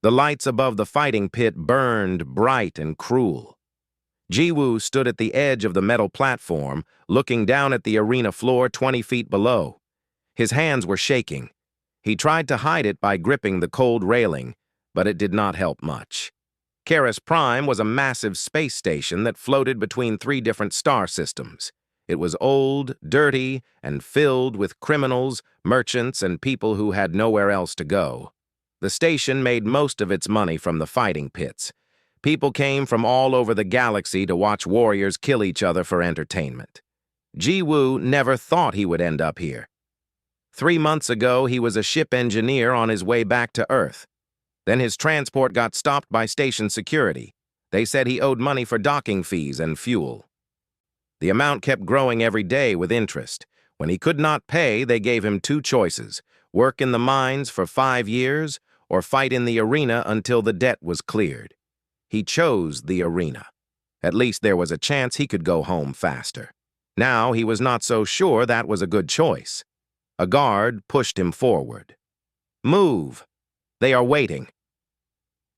The lights above the fighting pit burned bright and cruel. Jiwoo stood at the edge of the metal platform, looking down at the arena floor 20 feet below. His hands were shaking. He tried to hide it by gripping the cold railing, but it did not help much. Keras Prime was a massive space station that floated between 3 different star systems. It was old, dirty, and filled with criminals, merchants, and people who had nowhere else to go. The station made most of its money from the fighting pits. People came from all over the galaxy to watch warriors kill each other for entertainment. Jiwoo never thought he would end up here. 3 months ago, he was a ship engineer on his way back to Earth. Then his transport got stopped by station security. They said he owed money for docking fees and fuel. The amount kept growing every day with interest. When he could not pay, they gave him 2 choices: work in the mines for 5 years or fight in the arena until the debt was cleared. He chose the arena. At least there was a chance he could go home faster. Now he was not so sure that was a good choice. A guard pushed him forward. "Move! They are waiting."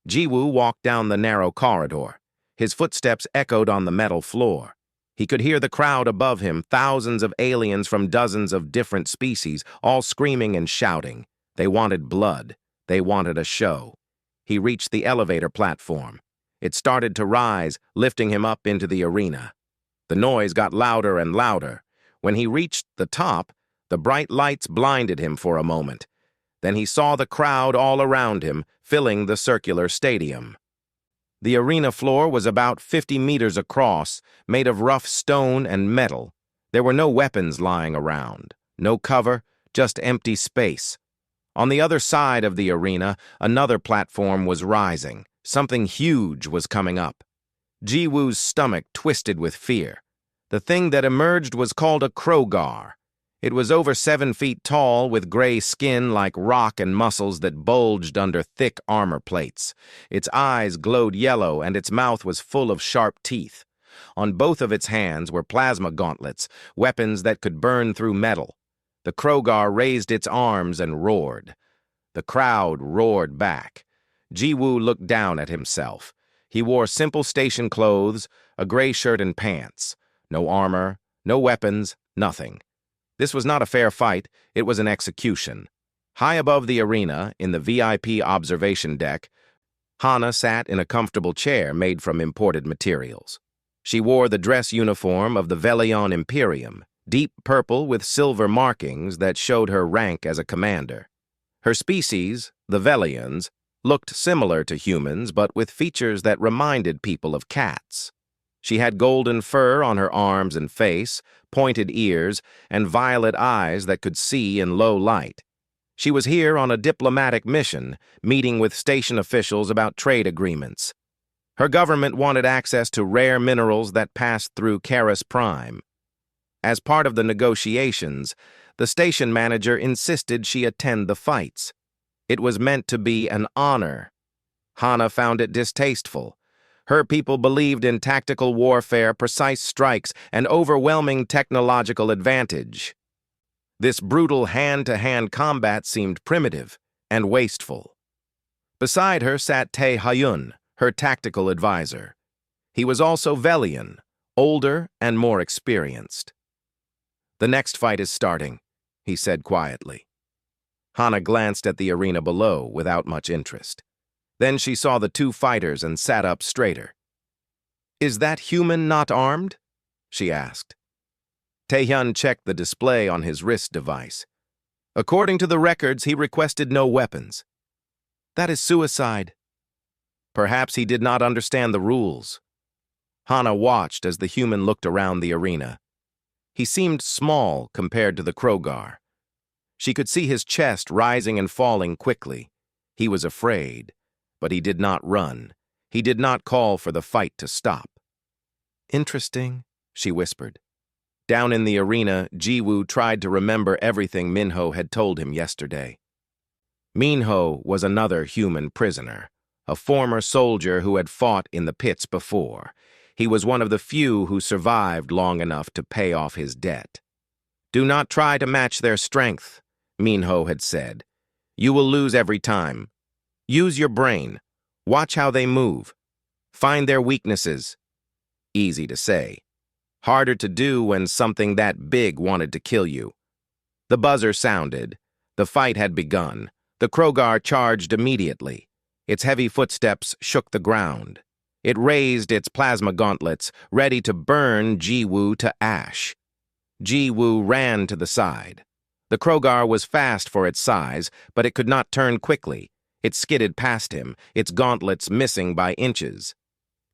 Jiwoo walked down the narrow corridor. His footsteps echoed on the metal floor. He could hear the crowd above him, thousands of aliens from dozens of different species, all screaming and shouting. They wanted blood. They wanted a show. He reached the elevator platform. It started to rise, lifting him up into the arena. The noise got louder and louder. When he reached the top, the bright lights blinded him for a moment. Then he saw the crowd all around him, filling the circular stadium. The arena floor was about 50 meters across, made of rough stone and metal. There were no weapons lying around, no cover, just empty space. On the other side of the arena, another platform was rising. Something huge was coming up. Jiwoo's stomach twisted with fear. The thing that emerged was called a Krogar. It was over 7 feet tall, with gray skin like rock and muscles that bulged under thick armor plates. Its eyes glowed yellow, and its mouth was full of sharp teeth. On both of its hands were plasma gauntlets, weapons that could burn through metal. The Krogar raised its arms and roared. The crowd roared back. Jiwoo looked down at himself. He wore simple station clothes, a gray shirt and pants. No armor, no weapons, nothing. This was not a fair fight, it was an execution. High above the arena, in the VIP observation deck, Hana sat in a comfortable chair made from imported materials. She wore the dress uniform of the Velion Imperium, deep purple with silver markings that showed her rank as a commander. Her species, the Velions, looked similar to humans, but with features that reminded people of cats. She had golden fur on her arms and face, pointed ears, and violet eyes that could see in low light. She was here on a diplomatic mission, meeting with station officials about trade agreements. Her government wanted access to rare minerals that passed through Keras Prime. As part of the negotiations, the station manager insisted she attend the fights. It was meant to be an honor. Hana found it distasteful. Her people believed in tactical warfare, precise strikes, and overwhelming technological advantage. This brutal hand-to-hand combat seemed primitive and wasteful. Beside her sat Tae Hyun, her tactical advisor. He was also Velian, older and more experienced. "The next fight is starting," he said quietly. Hana glanced at the arena below without much interest. Then she saw the 2 fighters and sat up straighter. "Is that human not armed?" she asked. Taehyun checked the display on his wrist device. According to the records, he requested no weapons. "That is suicide." Perhaps he did not understand the rules. Hana watched as the human looked around the arena. He seemed small compared to the Krogar. She could see his chest rising and falling quickly. He was afraid. But he did not run. He did not call for the fight to stop. "Interesting," she whispered. Down in the arena, Jiwoo tried to remember everything Minho had told him yesterday. Minho was another human prisoner, a former soldier who had fought in the pits before. He was one of the few who survived long enough to pay off his debt. "Do not try to match their strength," Minho had said. "You will lose every time. Use your brain. Watch how they move. Find their weaknesses. Easy to say. Harder to do when something that big wanted to kill you. The buzzer sounded. The fight had begun. The Krogar charged immediately. Its heavy footsteps shook the ground. It raised its plasma gauntlets, ready to burn Ji-Woo to ash. Ji-Woo ran to the side. The Krogar was fast for its size, but it could not turn quickly. It skidded past him, its gauntlets missing by inches.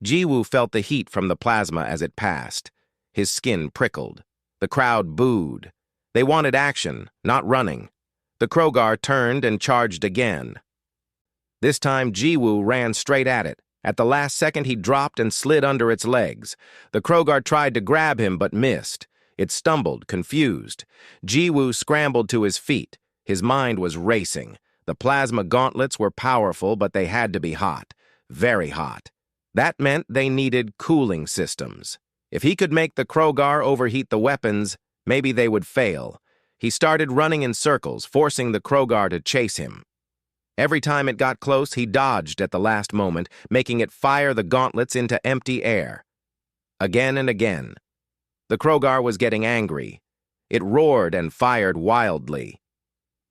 Ji-Woo felt the heat from the plasma as it passed. His skin prickled. The crowd booed. They wanted action, not running. The Krogar turned and charged again. This time, Ji-Woo ran straight at it. At the last second, he dropped and slid under its legs. The Krogar tried to grab him but missed. It stumbled, confused. Ji-Woo scrambled to his feet. His mind was racing. The plasma gauntlets were powerful, but they had to be hot. Very hot. That meant they needed cooling systems. If he could make the Krogar overheat the weapons, maybe they would fail. He started running in circles, forcing the Krogar to chase him. Every time it got close, he dodged at the last moment, making it fire the gauntlets into empty air. Again and again. The Krogar was getting angry. It roared and fired wildly.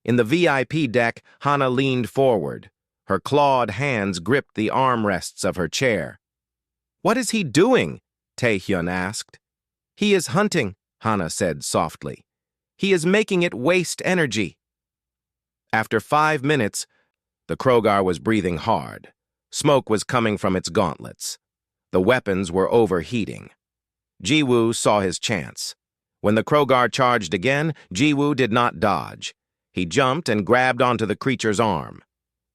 In the VIP deck, Hana leaned forward. Her clawed hands gripped the armrests of her chair. "What is he doing?" Taehyun asked. "He is hunting," Hana said softly. "He is making it waste energy." After 5 minutes, the Krogar was breathing hard. Smoke was coming from its gauntlets. The weapons were overheating. Ji-Woo saw his chance. When the Krogar charged again, Ji-Woo did not dodge. He jumped and grabbed onto the creature's arm.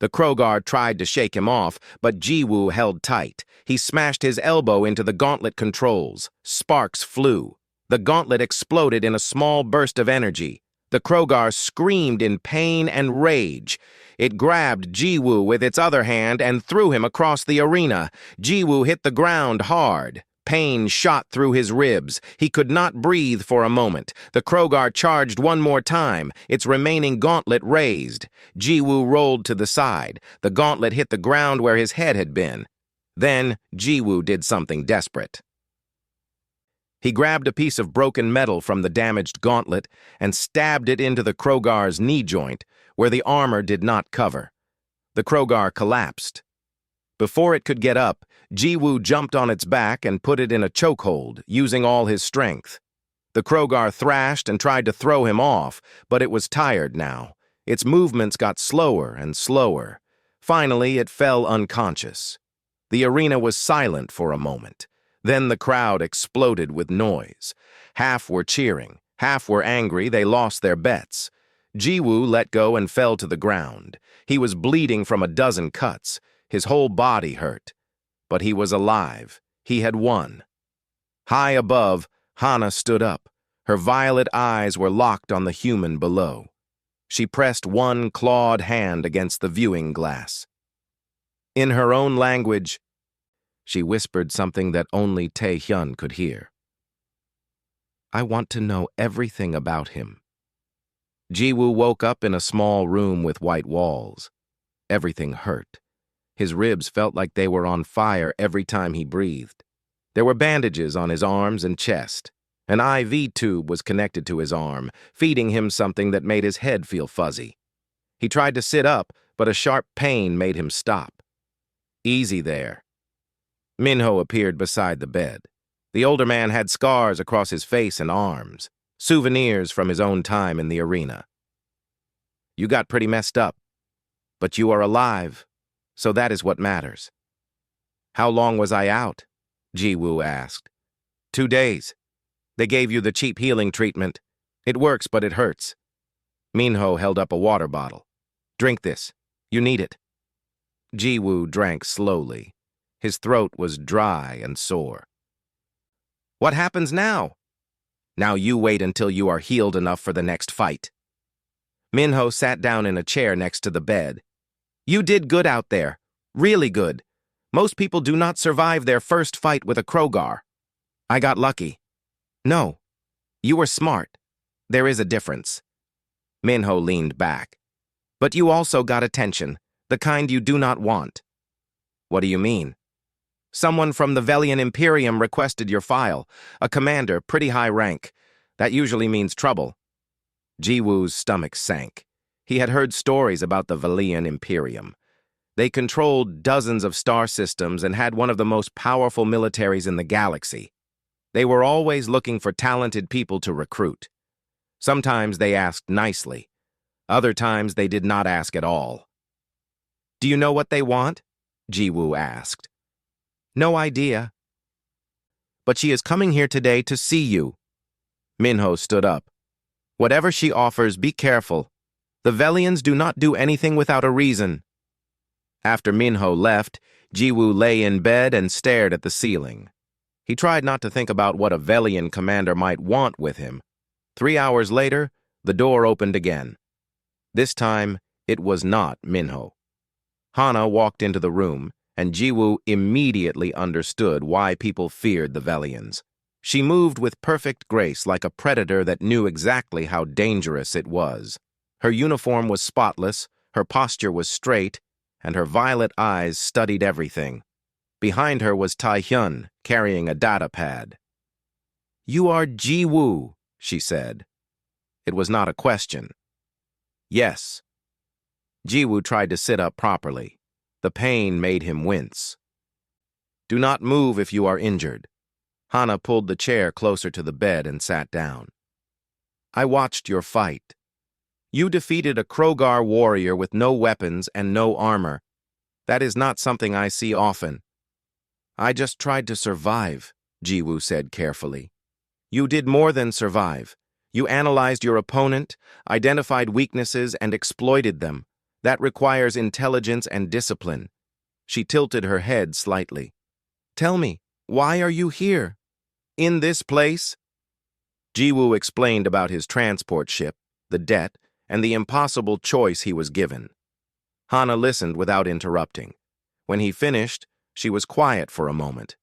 The Krogar tried to shake him off, but Ji-Woo held tight. He smashed his elbow into the gauntlet controls. Sparks flew. The gauntlet exploded in a small burst of energy. The Krogar screamed in pain and rage. It grabbed Ji-Woo with its other hand and threw him across the arena. Ji-Woo hit the ground hard. Pain shot through his ribs. He could not breathe for a moment. The Krogar charged one more time, its remaining gauntlet raised. Ji-Woo rolled to the side. The gauntlet hit the ground where his head had been. Then Ji-Woo did something desperate. He grabbed a piece of broken metal from the damaged gauntlet and stabbed it into the Krogar's knee joint, where the armor did not cover. The Krogar collapsed. Before it could get up, Ji-Woo jumped on its back and put it in a chokehold, using all his strength. The Krogar thrashed and tried to throw him off, but it was tired now. Its movements got slower and slower. Finally, it fell unconscious. The arena was silent for a moment. Then the crowd exploded with noise. Half were cheering, half were angry they lost their bets. Ji-Woo let go and fell to the ground. He was bleeding from a dozen cuts. His whole body hurt. But he was alive. He had won. High above, Hana stood up. Her violet eyes were locked on the human below. She pressed one clawed hand against the viewing glass. In her own language, she whispered something that only Taehyun could hear. "I want to know everything about him." Ji-Woo woke up in a small room with white walls. Everything hurt. His ribs felt like they were on fire every time he breathed. There were bandages on his arms and chest. An IV tube was connected to his arm, feeding him something that made his head feel fuzzy. He tried to sit up, but a sharp pain made him stop. "Easy there." Minho appeared beside the bed. The older man had scars across his face and arms, souvenirs from his own time in the arena. "You got pretty messed up, but you are alive, so that is what matters." "How long was I out?" Ji-Woo asked. 2 days. They gave you the cheap healing treatment. It works, but it hurts." Minho held up a water bottle. "Drink this. You need it." Ji-Woo drank slowly. His throat was dry and sore. "What happens now?" "Now you wait until you are healed enough for the next fight." Minho sat down in a chair next to the bed. "You did good out there. Really good. Most people do not survive their first fight with a Krogar. I got lucky." "No. You were smart. There is a difference." Minho leaned back. "But you also got attention. The kind you do not want. What do you mean? Someone from the Velian Imperium requested your file. A commander, pretty high rank. That usually means trouble. Jiwoo's stomach sank. He had heard stories about the Velian Imperium. They controlled dozens of star systems and had one of the most powerful militaries in the galaxy. They were always looking for talented people to recruit. Sometimes they asked nicely. Other times they did not ask at all. Do you know what they want? Jiwoo asked. No idea. But she is coming here today to see you. Minho stood up. Whatever she offers, be careful. The Velians do not do anything without a reason. After Minho left, Jiwoo lay in bed and stared at the ceiling. He tried not to think about what a Velian commander might want with him. 3 hours later, the door opened again. This time, it was not Minho. Hana walked into the room, and Jiwoo immediately understood why people feared the Velians. She moved with perfect grace like a predator that knew exactly how dangerous it was. Her uniform was spotless, her posture was straight, and her violet eyes studied everything. Behind her was Taehyun, carrying a data pad. You are Jiwoo, she said. It was not a question. Yes. Jiwoo tried to sit up properly. The pain made him wince. Do not move if you are injured. Hana pulled the chair closer to the bed and sat down. I watched your fight. You defeated a Krogar warrior with no weapons and no armor. That is not something I see often. I just tried to survive, Jiwoo said carefully. You did more than survive. You analyzed your opponent, identified weaknesses, and exploited them. That requires intelligence and discipline. She tilted her head slightly. Tell me, why are you here? In this place? Jiwoo explained about his transport ship, the debt, and the impossible choice he was given. Hana listened without interrupting. When he finished, she was quiet for a moment.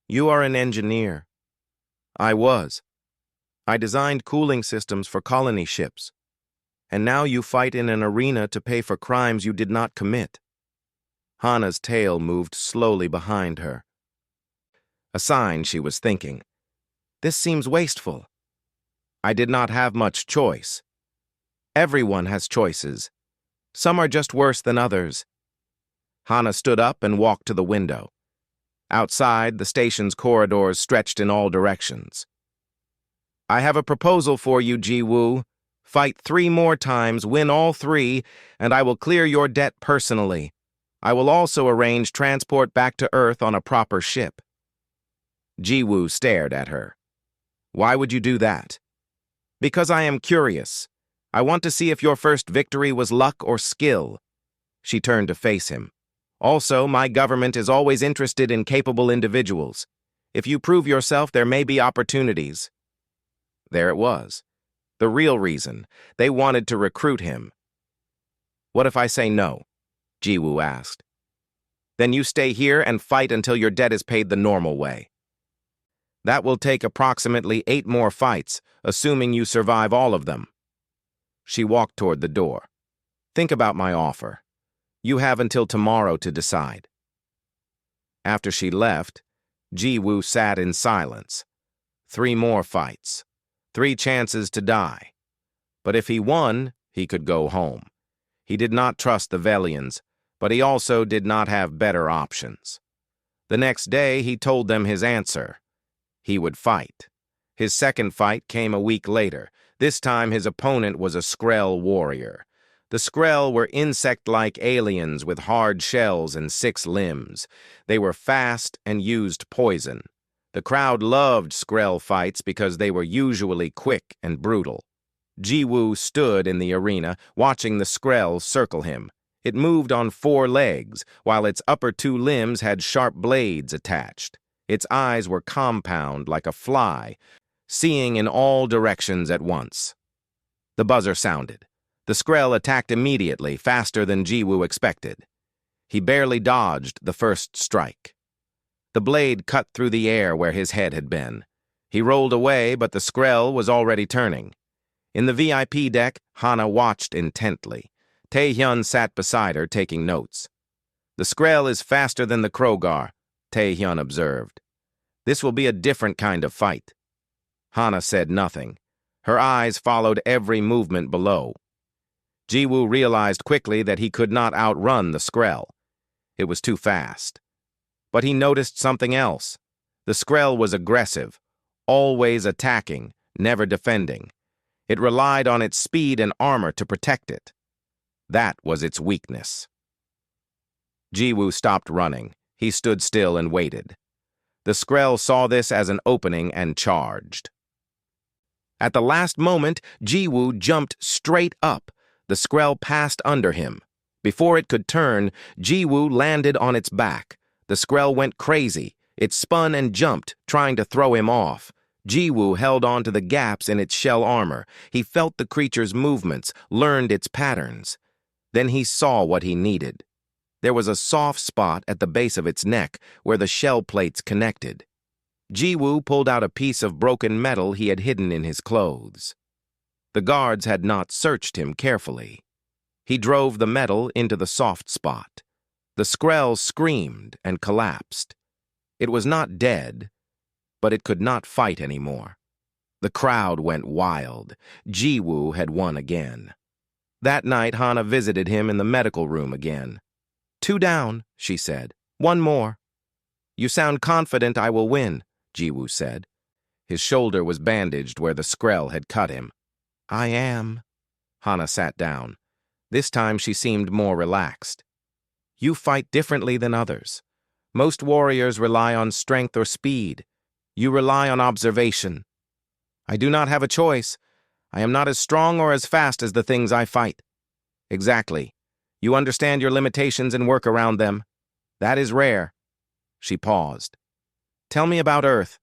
You are an engineer. I was. I designed cooling systems for colony ships. And now you fight in an arena to pay for crimes you did not commit. Hana's tail moved slowly behind her. A sign she was thinking. This seems wasteful. I did not have much choice. Everyone has choices. Some are just worse than others. Hana stood up and walked to the window. Outside, the station's corridors stretched in all directions. I have a proposal for you, Jiwoo. Fight 3 more times, win all 3, and I will clear your debt personally. I will also arrange transport back to Earth on a proper ship. Jiwoo stared at her. Why would you do that? Because I am curious. I want to see if your first victory was luck or skill. She turned to face him. Also, my government is always interested in capable individuals. If you prove yourself, there may be opportunities. There it was. The real reason. They wanted to recruit him. What if I say no? Jiwoo asked. Then you stay here and fight until your debt is paid the normal way. That will take approximately 8 more fights, assuming you survive all of them. She walked toward the door. Think about my offer. You have until tomorrow to decide. After she left, Jiwoo sat in silence. 3 more fights. 3 chances to die. But if he won, he could go home. He did not trust the Velians, but he also did not have better options. The next day, he told them his answer. He would fight. His second fight came a week later. This time, his opponent was a Skrell warrior. The Skrell were insect-like aliens with hard shells and 6 limbs. They were fast and used poison. The crowd loved Skrell fights because they were usually quick and brutal. Jiwoo stood in the arena, watching the Skrell circle him. It moved on 4 legs, while its upper 2 limbs had sharp blades attached. Its eyes were compound like a fly, seeing in all directions at once. The buzzer sounded. The Skrell attacked immediately, faster than Jiwoo expected. He barely dodged the first strike. The blade cut through the air where his head had been. He rolled away, but the Skrell was already turning. In the VIP deck, Hana watched intently. Tae-hyun sat beside her, taking notes. The Skrell is faster than the Krogar, Tae-hyun observed. This will be a different kind of fight. Hana said nothing. Her eyes followed every movement below. Jiwoo realized quickly that he could not outrun the Skrell. It was too fast. But he noticed something else. The Skrell was aggressive, always attacking, never defending. It relied on its speed and armor to protect it. That was its weakness. Jiwoo stopped running. He stood still and waited. The Skrell saw this as an opening and charged. At the last moment, Jiwoo jumped straight up. The Skrell passed under him. Before it could turn, Jiwoo landed on its back. The Skrell went crazy. It spun and jumped, trying to throw him off. Jiwoo held on to the gaps in its shell armor. He felt the creature's movements, learned its patterns. Then he saw what he needed. There was a soft spot at the base of its neck where the shell plates connected. Jiwoo pulled out a piece of broken metal he had hidden in his clothes. The guards had not searched him carefully. He drove the metal into the soft spot. The Skrell screamed and collapsed. It was not dead, but it could not fight anymore. The crowd went wild. Jiwoo had won again. That night, Hana visited him in the medical room again. 2 down, she said. 1 more. You sound confident I will win, Jiwoo said. His shoulder was bandaged where the Skrell had cut him. I am. Hana sat down. This time she seemed more relaxed. You fight differently than others. Most warriors rely on strength or speed. You rely on observation. I do not have a choice. I am not as strong or as fast as the things I fight. Exactly. You understand your limitations and work around them. That is rare. She paused. Tell me about Earth.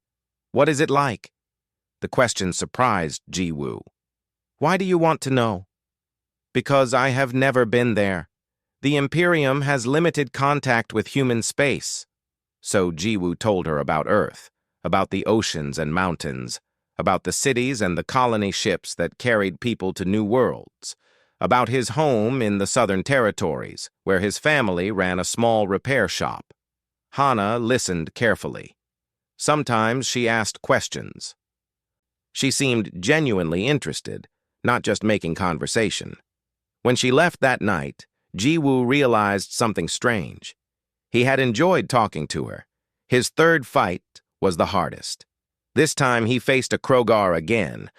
What is it like? The question surprised Jiwoo. Why do you want to know? Because I have never been there. The Imperium has limited contact with human space. So Jiwoo told her about Earth, about the oceans and mountains, about the cities and the colony ships that carried people to new worlds, about his home in the Southern Territories, where his family ran a small repair shop. Hana listened carefully. Sometimes she asked questions. She seemed genuinely interested, not just making conversation. When she left that night, Jiwoo realized something strange. He had enjoyed talking to her. His third fight was the hardest. This time he faced a Krogar again,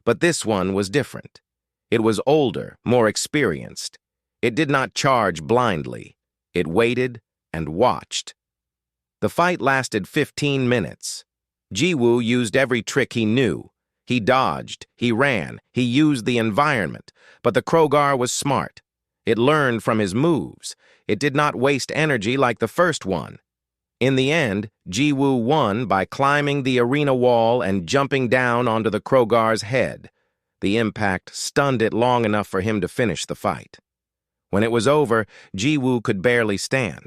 but this one was different. It was older, more experienced. It did not charge blindly. It waited and watched. The fight lasted 15 minutes. Jiwoo used every trick he knew. He dodged, he ran, he used the environment, but the Krogar was smart. It learned from his moves. It did not waste energy like the first one. In the end, Jiwoo won by climbing the arena wall and jumping down onto the Krogar's head. The impact stunned it long enough for him to finish the fight. When it was over, Jiwoo could barely stand.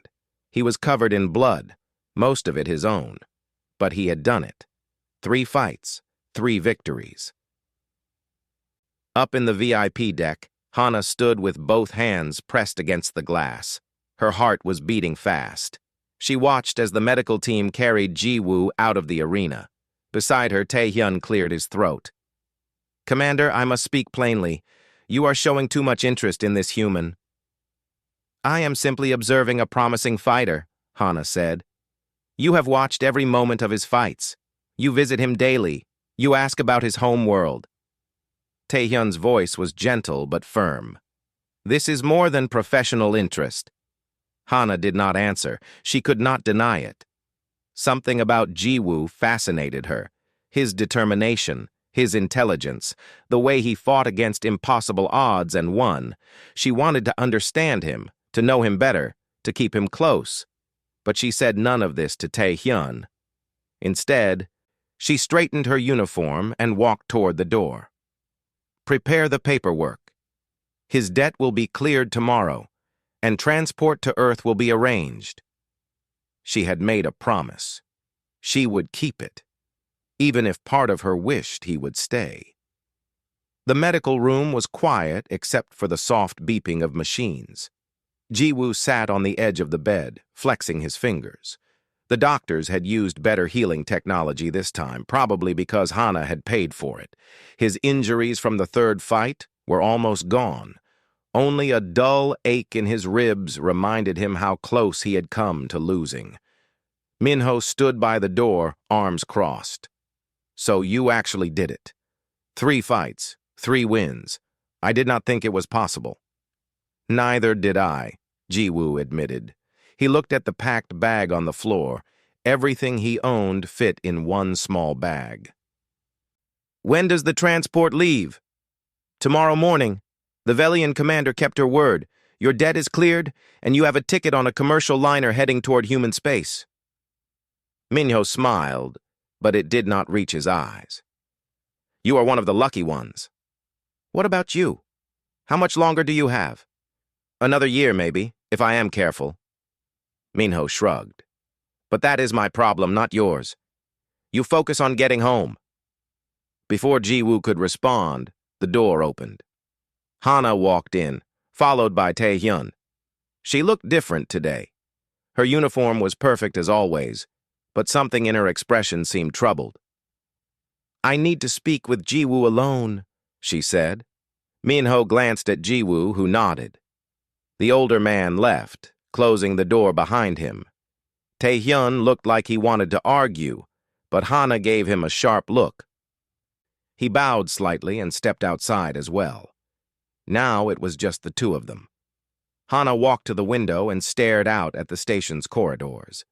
He was covered in blood, most of it his own. But he had done it. 3 fights, 3 victories. Up in the VIP deck, Hana stood with both hands pressed against the glass. Her heart was beating fast. She watched as the medical team carried Jiwoo out of the arena. Beside her, Tae-hyun cleared his throat. Commander, I must speak plainly. You are showing too much interest in this human. I am simply observing a promising fighter, Hana said. You have watched every moment of his fights. You visit him daily. You ask about his home world. Tae-hyun's voice was gentle but firm. This is more than professional interest. Hana did not answer. She could not deny it. Something about Jiwoo fascinated her. His determination, his intelligence, the way he fought against impossible odds and won. She wanted to understand him, to know him better, to keep him close. But she said none of this to Tae-hyun. Instead, she straightened her uniform and walked toward the door. Prepare the paperwork. His debt will be cleared tomorrow, and transport to Earth will be arranged. She had made a promise. She would keep it, even if part of her wished he would stay. The medical room was quiet except for the soft beeping of machines. Jiwoo sat on the edge of the bed, flexing his fingers. The doctors had used better healing technology this time, probably because Hana had paid for it. His injuries from the third fight were almost gone. Only a dull ache in his ribs reminded him how close he had come to losing. Minho stood by the door, arms crossed. So you actually did it. 3 fights, 3 wins. I did not think it was possible. Neither did I, Jiwoo admitted. He looked at the packed bag on the floor. Everything he owned fit in one small bag. When does the transport leave? Tomorrow morning. The Velian commander kept her word. Your debt is cleared, and you have a ticket on a commercial liner heading toward human space. Minho smiled, but it did not reach his eyes. You are one of the lucky ones. What about you? How much longer do you have? Another year, maybe, if I am careful. Minho shrugged. But that is my problem, not yours. You focus on getting home. Before Jiwoo could respond, the door opened. Hana walked in, followed by Taehyun. She looked different today. Her uniform was perfect as always, but something in her expression seemed troubled. I need to speak with Jiwoo alone, she said. Minho glanced at Jiwoo, who nodded. The older man left, closing the door behind him. Taehyun looked like he wanted to argue, but Hana gave him a sharp look. He bowed slightly and stepped outside as well. Now it was just the two of them. Hana walked to the window and stared out at the station's corridors.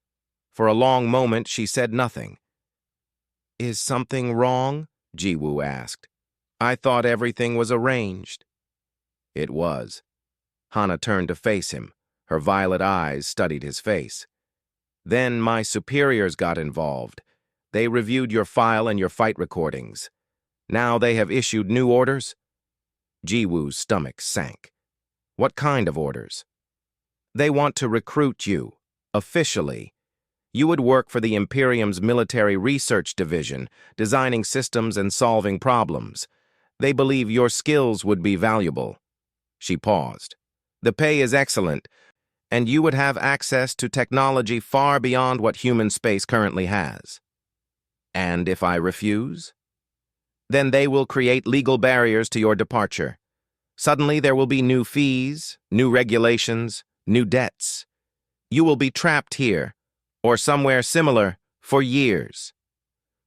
For a long moment, she said nothing. Is something wrong? Jiwoo asked. I thought everything was arranged. It was. Hana turned to face him. Her violet eyes studied his face. Then my superiors got involved. They reviewed your file and your fight recordings. Now they have issued new orders? Jiwoo's stomach sank. What kind of orders? They want to recruit you, officially. You would work for the Imperium's Military Research Division, designing systems and solving problems. They believe your skills would be valuable. She paused. The pay is excellent, and you would have access to technology far beyond what human space currently has. And if I refuse? Then they will create legal barriers to your departure. Suddenly there will be new fees, new regulations, new debts. You will be trapped here, or somewhere similar, for years.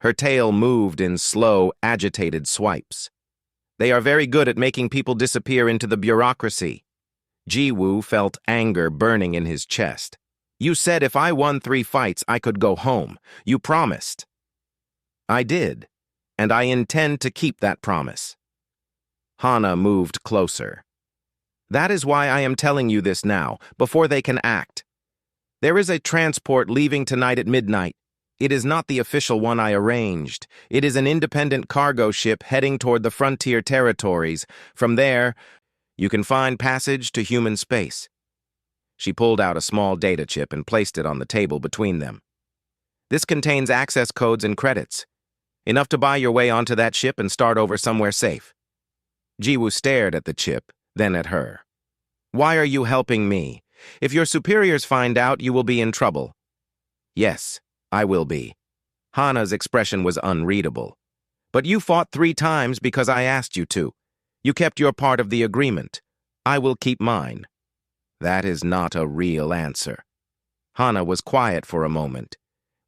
Her tail moved in slow, agitated swipes. They are very good at making people disappear into the bureaucracy. Jiwoo felt anger burning in his chest. You said if I won 3 fights, I could go home. You promised. I did, and I intend to keep that promise. Hana moved closer. That is why I am telling you this now, before they can act. There is a transport leaving tonight at midnight. It is not the official one I arranged. It is an independent cargo ship heading toward the frontier territories. From there, you can find passage to human space. She pulled out a small data chip and placed it on the table between them. This contains access codes and credits. Enough to buy your way onto that ship and start over somewhere safe. Jiwoo stared at the chip, then at her. Why are you helping me? If your superiors find out, you will be in trouble. Yes, I will be. Hana's expression was unreadable. But you fought 3 times because I asked you to. You kept your part of the agreement. I will keep mine. That is not a real answer. Hana was quiet for a moment.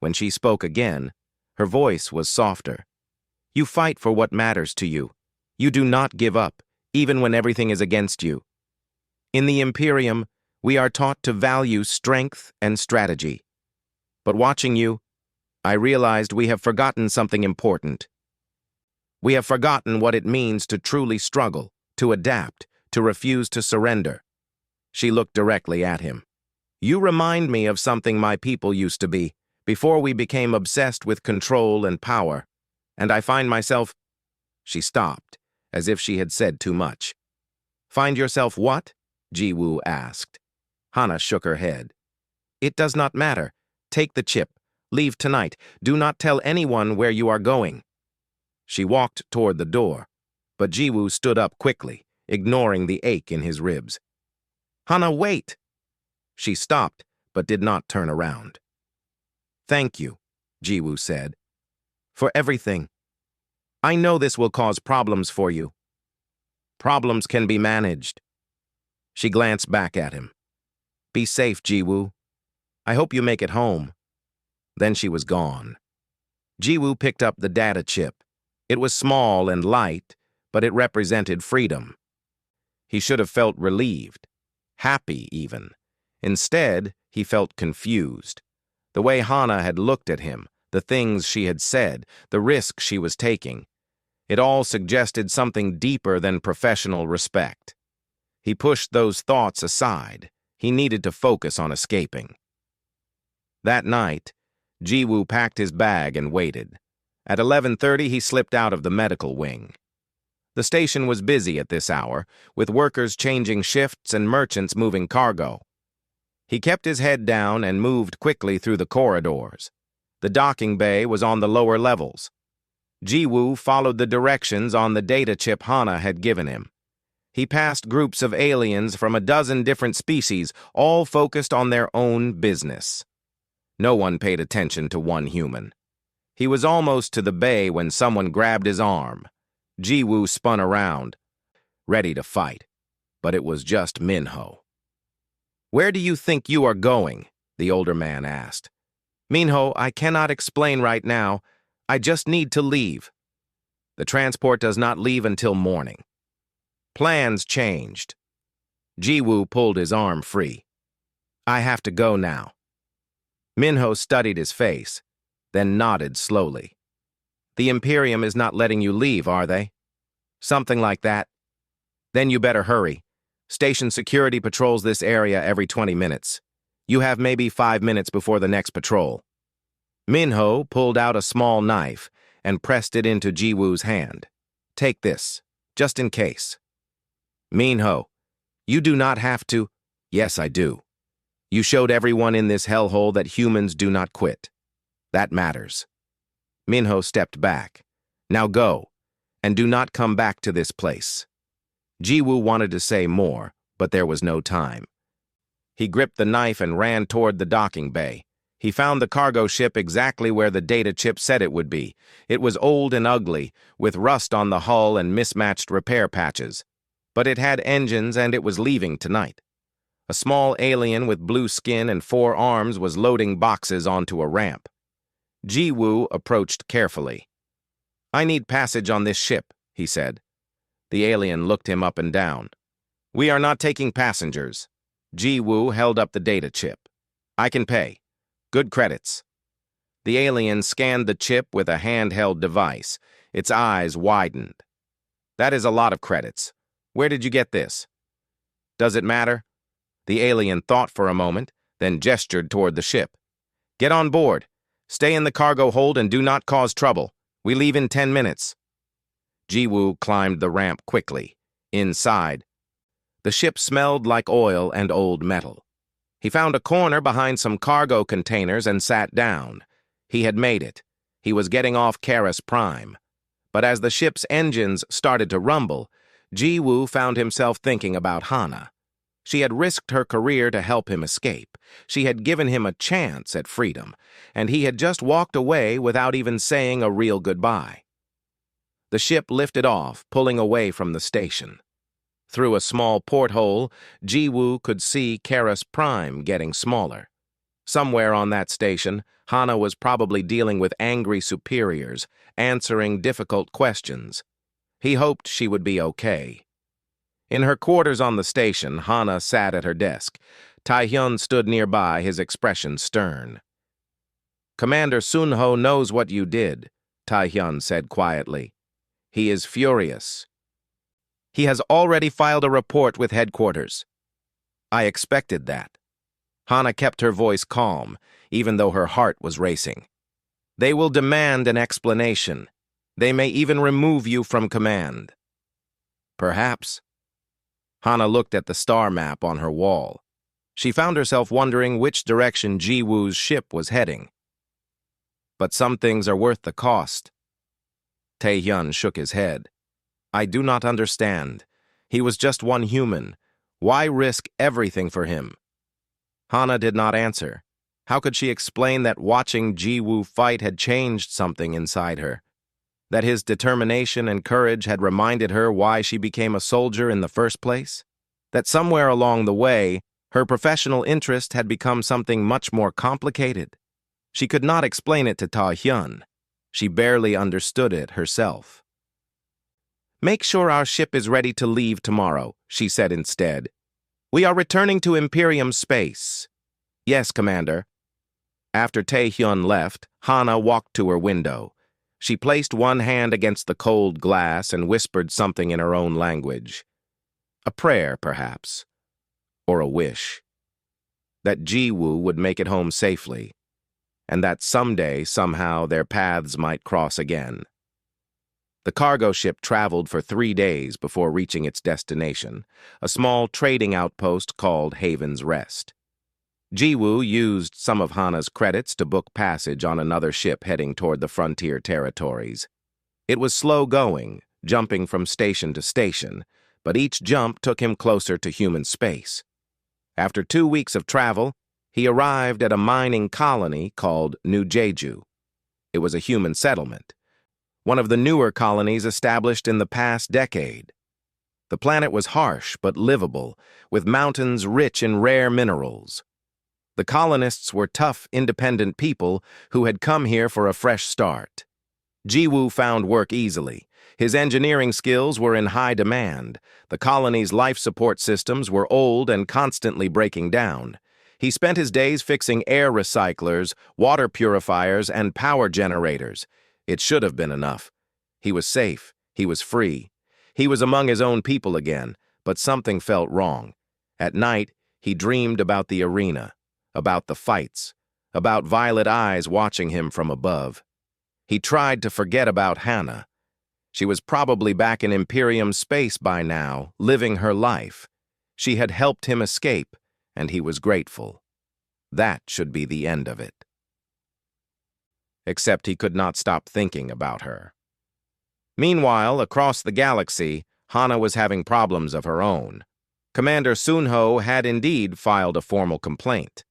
When she spoke again, her voice was softer. You fight for what matters to you. You do not give up, even when everything is against you. In the Imperium, we are taught to value strength and strategy. But watching you, I realized we have forgotten something important. We have forgotten what it means to truly struggle, to adapt, to refuse to surrender. She looked directly at him. You remind me of something my people used to be, before we became obsessed with control and power. And I find myself... She stopped, as if she had said too much. Find yourself what? Jiwoo asked. Hana shook her head. It does not matter. Take the chip. Leave tonight. Do not tell anyone where you are going. She walked toward the door, but Jiwoo stood up quickly, ignoring the ache in his ribs. "Hana, wait!" She stopped, but did not turn around. "Thank you," Jiwoo said, "for everything. I know this will cause problems for you. Problems can be managed." She glanced back at him. "Be safe, Jiwoo. I hope you make it home." Then she was gone. Jiwoo picked up the data chip. It was small and light, but it represented freedom. He should have felt relieved, happy even. Instead, he felt confused. The way Hana had looked at him, the things she had said, the risk she was taking. It all suggested something deeper than professional respect. He pushed those thoughts aside. He needed to focus on escaping. That night, Jiwoo packed his bag and waited. At 11:30, he slipped out of the medical wing. The station was busy at this hour, with workers changing shifts and merchants moving cargo. He kept his head down and moved quickly through the corridors. The docking bay was on the lower levels. Jiwoo followed the directions on the data chip Hana had given him. He passed groups of aliens from a dozen different species, all focused on their own business. No one paid attention to one human. He was almost to the bay when someone grabbed his arm. Jiwoo spun around, ready to fight, but it was just Minho. "Where do you think you are going?" the older man asked. "Minho, I cannot explain right now. I just need to leave." "The transport does not leave until morning." Plans changed. Jiwoo pulled his arm free. "I have to go now." Minho studied his face, then nodded slowly. "The Imperium is not letting you leave, are they?" "Something like that." "Then you better hurry. Station security patrols this area every 20 minutes. You have maybe 5 minutes before the next patrol." Minho pulled out a small knife and pressed it into Jiwoo's hand. "Take this, just in case." "Minho, you do not have to." "Yes, I do. You showed everyone in this hellhole that humans do not quit. That matters." Minho stepped back. "Now go, and do not come back to this place." Jiwoo wanted to say more, but there was no time. He gripped the knife and ran toward the docking bay. He found the cargo ship exactly where the data chip said it would be. It was old and ugly, with rust on the hull and mismatched repair patches. But it had engines and it was leaving tonight. A small alien with blue skin and 4 arms was loading boxes onto a ramp. Jiwoo approached carefully. "I need passage on this ship," he said. The alien looked him up and down. "We are not taking passengers." Jiwoo held up the data chip. "I can pay. Good credits." The alien scanned the chip with a handheld device. Its eyes widened. "That is a lot of credits. Where did you get this?" "Does it matter?" The alien thought for a moment, then gestured toward the ship. "Get on board. Stay in the cargo hold and do not cause trouble. We leave in 10 minutes. Jiwoo climbed the ramp quickly. Inside, the ship smelled like oil and old metal. He found a corner behind some cargo containers and sat down. He had made it. He was getting off Karis Prime. But as the ship's engines started to rumble, Jiwoo found himself thinking about Hana. She had risked her career to help him escape. She had given him a chance at freedom, and he had just walked away without even saying a real goodbye. The ship lifted off, pulling away from the station. Through a small porthole, Jiwoo could see Karis Prime getting smaller. Somewhere on that station, Hana was probably dealing with angry superiors, answering difficult questions. He hoped she would be okay. In her quarters on the station, Hana sat at her desk. Taehyun stood nearby, his expression stern. "Commander Sunho knows what you did," Taehyun said quietly. "He is furious. He has already filed a report with headquarters." "I expected that." Hana kept her voice calm, even though her heart was racing. "They will demand an explanation. They may even remove you from command." "Perhaps." Hana looked at the star map on her wall. She found herself wondering which direction Jiwoo's ship was heading. "But some things are worth the cost." Taehyun shook his head. I do not understand. He was just one human. Why risk everything for him? Hana did not answer. How could she explain that watching Jiwoo fight had changed something inside her? That his determination and courage had reminded her why she became a soldier in the first place? That somewhere along the way, her professional interest had become something much more complicated? She could not explain it to Ta-hyun. She barely understood it herself. "Make sure our ship is ready to leave tomorrow," she said instead. "We are returning to Imperium space." "Yes, Commander." After Tae-hyun left, Hana walked to her window. She placed one hand against the cold glass and whispered something in her own language. A prayer, perhaps. Or a wish. That Jiwoo would make it home safely, and that someday, somehow, their paths might cross again. The cargo ship traveled for 3 days before reaching its destination, a small trading outpost called Haven's Rest. Jiwoo used some of Hana's credits to book passage on another ship heading toward the frontier territories. It was slow going, jumping from station to station, but each jump took him closer to human space. After 2 weeks of travel, he arrived at a mining colony called New Jeju. It was a human settlement, one of the newer colonies established in the past decade. The planet was harsh but livable, with mountains rich in rare minerals. The colonists were tough, independent people who had come here for a fresh start. Jiwoo found work easily. His engineering skills were in high demand. The colony's life support systems were old and constantly breaking down. He spent his days fixing air recyclers, water purifiers, and power generators. It should have been enough. He was safe. He was free. He was among his own people again, but something felt wrong. At night, he dreamed about the arena, about the fights, about violet eyes watching him from above. He tried to forget about Hana. She was probably back in Imperium space by now, living her life. She had helped him escape, and he was grateful. That should be the end of it. Except he could not stop thinking about her. Meanwhile, across the galaxy, Hana was having problems of her own. Commander Sunho had indeed filed a formal complaint.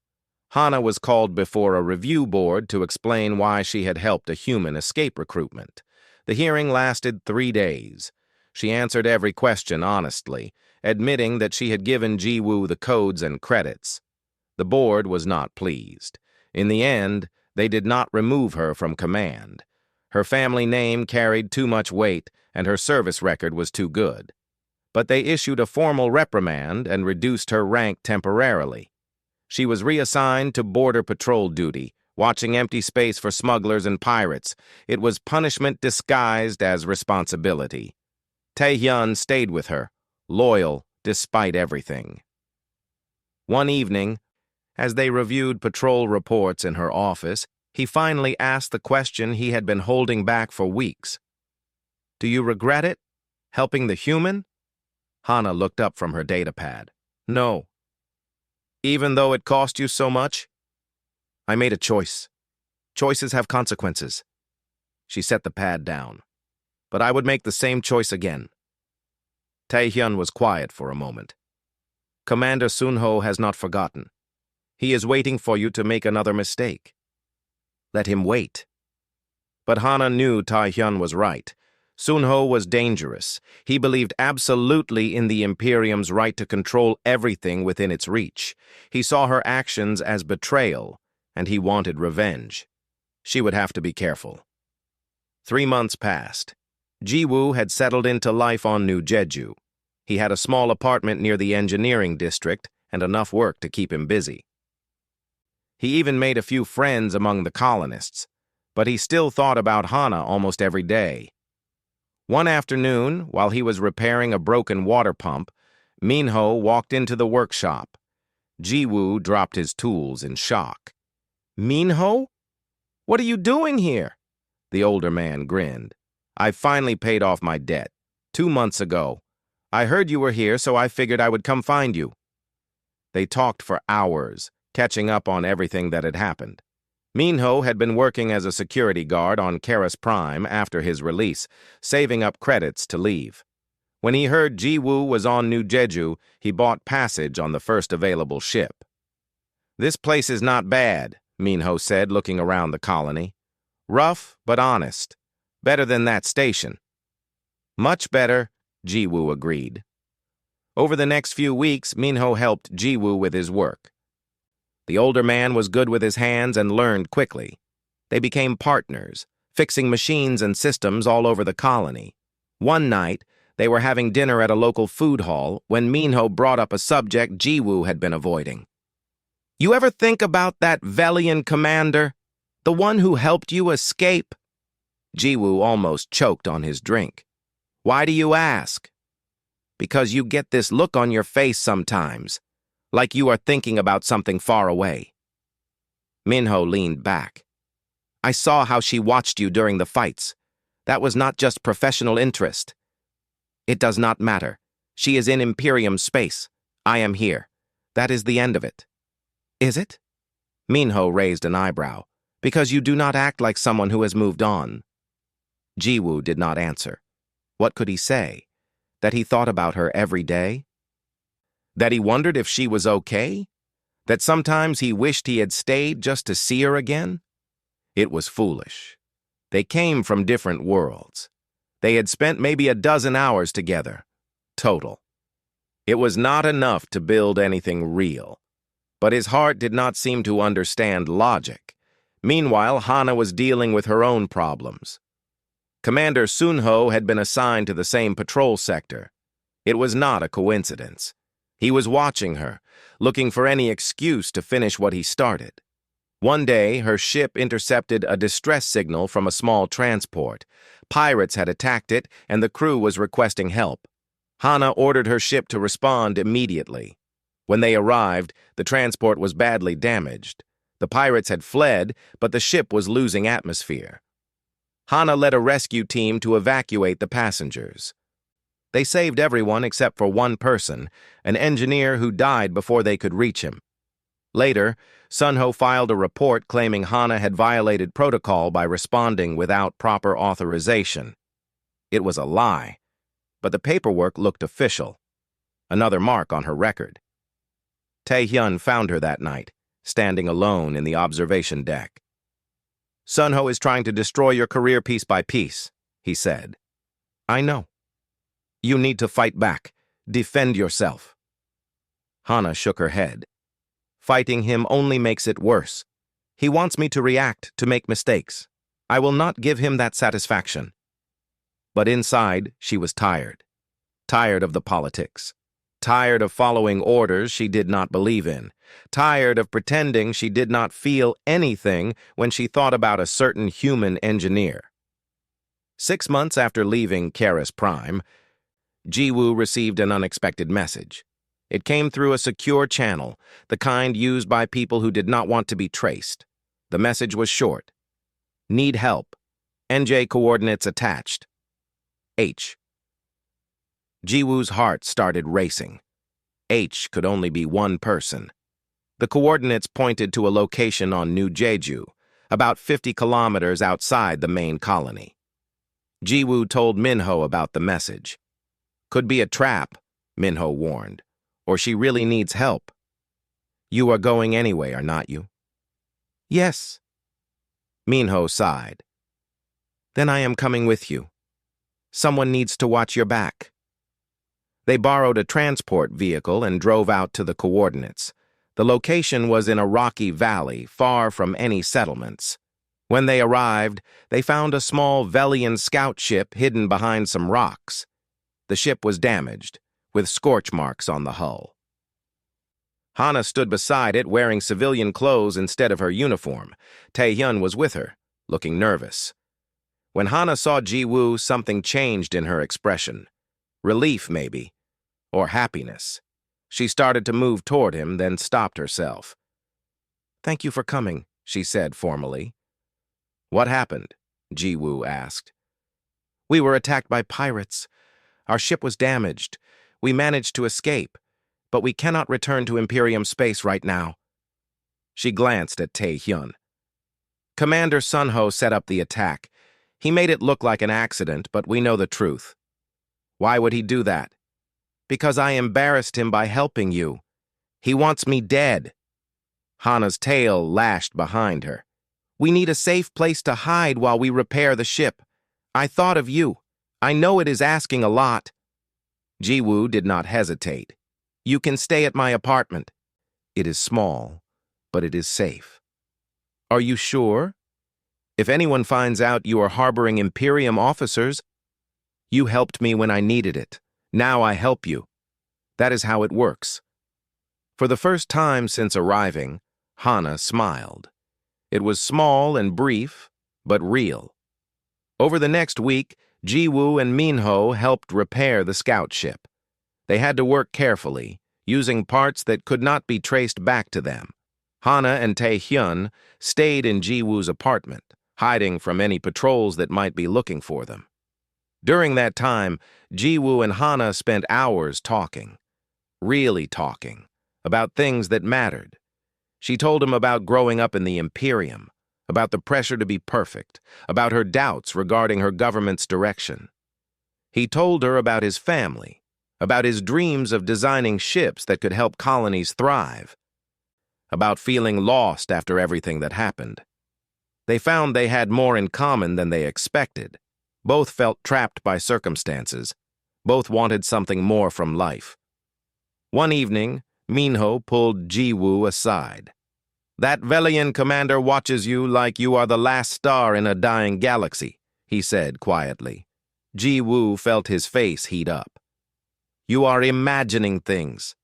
Hana was called before a review board to explain why she had helped a human escape recruitment. The hearing lasted 3 days. She answered every question honestly, admitting that she had given Jiwoo the codes and credits. The board was not pleased. In the end, they did not remove her from command. Her family name carried too much weight, and her service record was too good. But they issued a formal reprimand and reduced her rank temporarily. She was reassigned to border patrol duty, watching empty space for smugglers and pirates. It was punishment disguised as responsibility. Tae-hyun stayed with her, loyal despite everything. One evening, as they reviewed patrol reports in her office, he finally asked the question he had been holding back for weeks. "Do you regret it? Helping the human?" Hana looked up from her datapad. "No." "Even though it cost you so much?" "I made a choice. Choices have consequences." She set the pad down. "But I would make the same choice again." Tae-hyun was quiet for a moment. "Commander Sunho has not forgotten. He is waiting for you to make another mistake. Let him wait." But Hana knew Tae-hyun was right. Sunho was dangerous. He believed absolutely in the Imperium's right to control everything within its reach. He saw her actions as betrayal, and he wanted revenge. She would have to be careful. 3 months passed. Jiwoo had settled into life on New Jeju. He had a small apartment near the engineering district and enough work to keep him busy. He even made a few friends among the colonists, but he still thought about Hana almost every day. One afternoon, while he was repairing a broken water pump, Minho walked into the workshop. Jiwoo dropped his tools in shock. "Minho? What are you doing here?" The older man grinned. "I finally paid off my debt. 2 months ago. I heard you were here, so I figured I would come find you." They talked for hours, catching up on everything that had happened. Minho had been working as a security guard on Keras Prime after his release, saving up credits to leave. When he heard Ji-woo was on New Jeju, he bought passage on the first available ship. "This place is not bad," Minho said, looking around the colony. "Rough, but honest. Better than that station." "Much better," Ji-woo agreed. Over the next few weeks, Minho helped Ji-woo with his work. The older man was good with his hands and learned quickly. They became partners, fixing machines and systems all over the colony. One night, they were having dinner at a local food hall when Minho brought up a subject Ji-woo had been avoiding. "You ever think about that Velian commander? The one who helped you escape?" Ji-woo almost choked on his drink. "Why do you ask?" "Because you get this look on your face sometimes, like you are thinking about something far away." Minho leaned back. "I saw how she watched you during the fights. That was not just professional interest." "It does not matter. She is in Imperium space. I am here. That is the end of it." "Is it?" Minho raised an eyebrow. "Because you do not act like someone who has moved on." Ji-woo did not answer. What could he say? That he thought about her every day? That he wondered if she was okay? That sometimes he wished he had stayed just to see her again? It was foolish. They came from different worlds. They had spent maybe a dozen hours together. Total. It was not enough to build anything real. But his heart did not seem to understand logic. Meanwhile, Hana was dealing with her own problems. Commander Sunho had been assigned to the same patrol sector. It was not a coincidence. He was watching her, looking for any excuse to finish what he started. One day, her ship intercepted a distress signal from a small transport. Pirates had attacked it, and the crew was requesting help. Hana ordered her ship to respond immediately. When they arrived, the transport was badly damaged. The pirates had fled, but the ship was losing atmosphere. Hana led a rescue team to evacuate the passengers. They saved everyone except for one person, an engineer who died before they could reach him. Later, Sunho filed a report claiming Hana had violated protocol by responding without proper authorization. It was a lie, but the paperwork looked official. Another mark on her record. Tae-hyun found her that night, standing alone in the observation deck. "Sunho is trying to destroy your career piece by piece," he said. "I know. You need to fight back. Defend yourself." Hana shook her head. "Fighting him only makes it worse. He wants me to react, to make mistakes. I will not give him that satisfaction." But inside, she was tired. Tired of the politics. Tired of following orders she did not believe in. Tired of pretending she did not feel anything when she thought about a certain human engineer. 6 months after leaving Keras Prime, Ji-woo received an unexpected message. It came through a secure channel, the kind used by people who did not want to be traced. The message was short. "Need help. NJ coordinates attached. H." Ji-woo's heart started racing. H could only be one person. The coordinates pointed to a location on New Jeju, about 50 kilometers outside the main colony. Ji-woo told Minho about the message. "Could be a trap," Minho warned, "or she really needs help." "You are going anyway, are not you?" "Yes." Minho sighed. "Then I am coming with you. Someone needs to watch your back." They borrowed a transport vehicle and drove out to the coordinates. The location was in a rocky valley, far from any settlements. When they arrived, they found a small Velian scout ship hidden behind some rocks. The ship was damaged, with scorch marks on the hull. Hana stood beside it wearing civilian clothes instead of her uniform. Tae-hyun was with her, looking nervous. When Hana saw Ji-woo, something changed in her expression. Relief, maybe, or happiness. She started to move toward him, then stopped herself. "Thank you for coming," she said formally. "What happened?" Ji-woo asked. "We were attacked by pirates. Our ship was damaged. We managed to escape, but we cannot return to Imperium space right now." She glanced at Tae-hyun. "Commander Sunho set up the attack. He made it look like an accident, but we know the truth." Why would he do that? Because I embarrassed him by helping you. He wants me dead. Hana's tail lashed behind her. We need a safe place to hide while we repair the ship. I thought of you. I know it is asking a lot. Jiwoo did not hesitate. You can stay at my apartment. It is small, but it is safe. Are you sure? If anyone finds out you are harboring Imperium officers, you helped me when I needed it. Now I help you. That is how it works. For the first time since arriving, Hana smiled. It was small and brief, but real. Over the next week, Jiwoo and Minho helped repair the scout ship. They had to work carefully, using parts that could not be traced back to them. Hana and Taehyun stayed in Jiwoo's apartment, hiding from any patrols that might be looking for them. During that time, Jiwoo and Hana spent hours talking, really talking, about things that mattered. She told him about growing up in the Imperium, about the pressure to be perfect, about her doubts regarding her government's direction. He told her about his family, about his dreams of designing ships that could help colonies thrive, about feeling lost after everything that happened. They found they had more in common than they expected. Both felt trapped by circumstances. Both wanted something more from life. One evening, Minho pulled Jiwoo aside. That Velian commander watches you like you are the last star in a dying galaxy, he said quietly. Jiwoo felt his face heat up. You are imagining things.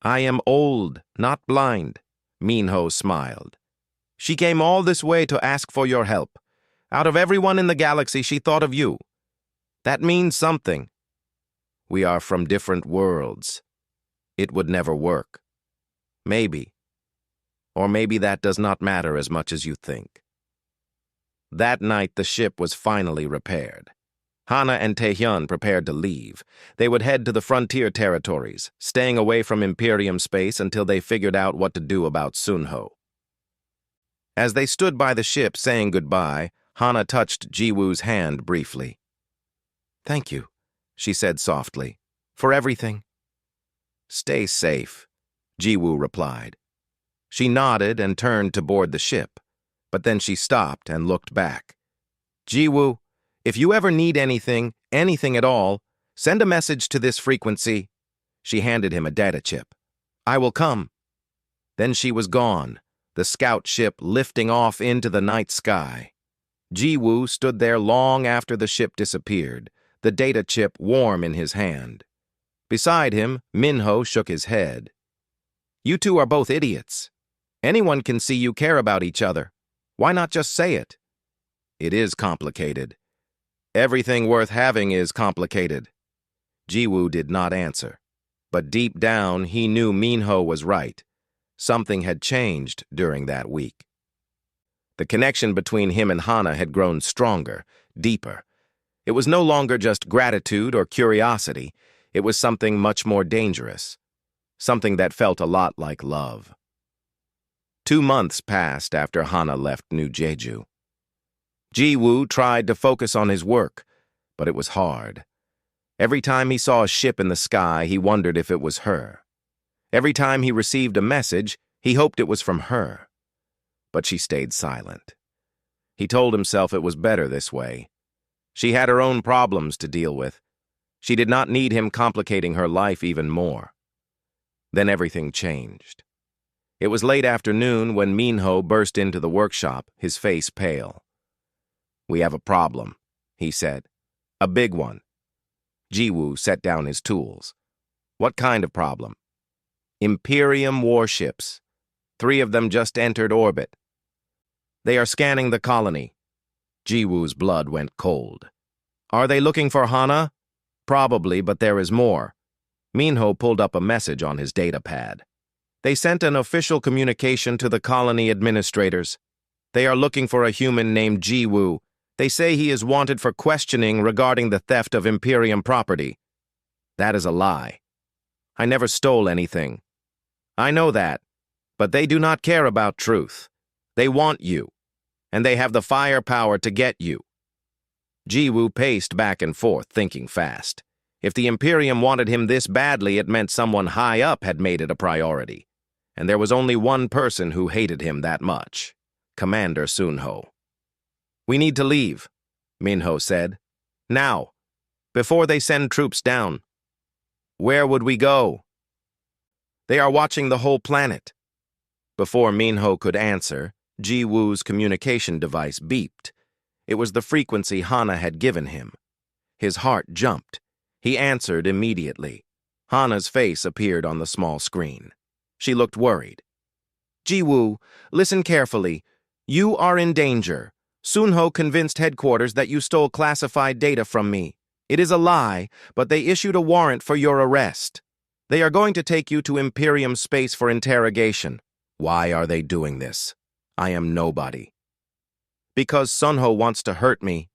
I am old, not blind, Minho smiled. She came all this way to ask for your help. Out of everyone in the galaxy, she thought of you. That means something. We are from different worlds. It would never work. Maybe. Or maybe that does not matter as much as you think. That night, the ship was finally repaired. Hana and Taehyun prepared to leave. They would head to the frontier territories, staying away from Imperium space until they figured out what to do about Sunho. As they stood by the ship saying goodbye, Hana touched Jiwoo's hand briefly. Thank you, she said softly, for everything. Stay safe, Jiwoo replied. She nodded and turned to board the ship, but then she stopped and looked back. Jiwoo, if you ever need anything at all, send a message to this frequency. She handed him a data chip. I will come. Then she was gone, the scout ship lifting off into the night sky. Jiwoo stood there long after the ship disappeared, the data chip warm in his hand. Beside him, Minho shook his head. You two are both idiots. Anyone can see you care about each other. Why not just say it? It is complicated. Everything worth having is complicated. Jiwoo did not answer, but deep down he knew Minho was right. Something had changed during that week. The connection between him and Hana had grown stronger, deeper. It was no longer just gratitude or curiosity. It was something much more dangerous. Something that felt a lot like love. 2 months passed after Hana left New Jeju. Jiwoo tried to focus on his work, but it was hard. Every time he saw a ship in the sky, he wondered if it was her. Every time he received a message, he hoped it was from her. But she stayed silent. He told himself it was better this way. She had her own problems to deal with. She did not need him complicating her life even more. Then everything changed. It was late afternoon when Minho burst into the workshop, his face pale. We have a problem, he said. A big one. Jiwoo set down his tools. What kind of problem? Imperium warships. 3 of them just entered orbit. They are scanning the colony. Jiwoo's blood went cold. Are they looking for Hana? Probably, but there is more. Minho pulled up a message on his data pad. They sent an official communication to the colony administrators. They are looking for a human named Jiwoo. They say he is wanted for questioning regarding the theft of Imperium property. That is a lie. I never stole anything. I know that, but they do not care about truth. They want you, and they have the firepower to get you. Jiwoo paced back and forth, thinking fast. If the Imperium wanted him this badly, it meant someone high up had made it a priority. And there was only one person who hated him that much: Commander Sunho. "We need to leave," Minho said. "Now, before they send troops down." "Where would we go?" "They are watching the whole planet." Before Minho could answer, Ji-Woo's communication device beeped. It was the frequency Hana had given him. His heart jumped. He answered immediately. Hana's face appeared on the small screen. She looked worried. "Ji-Woo, listen carefully. You are in danger. Sunho convinced headquarters that you stole classified data from me. It is a lie, but they issued a warrant for your arrest. They are going to take you to Imperium space for interrogation." "Why are they doing this? I am nobody." "Because Sunho wants to hurt me,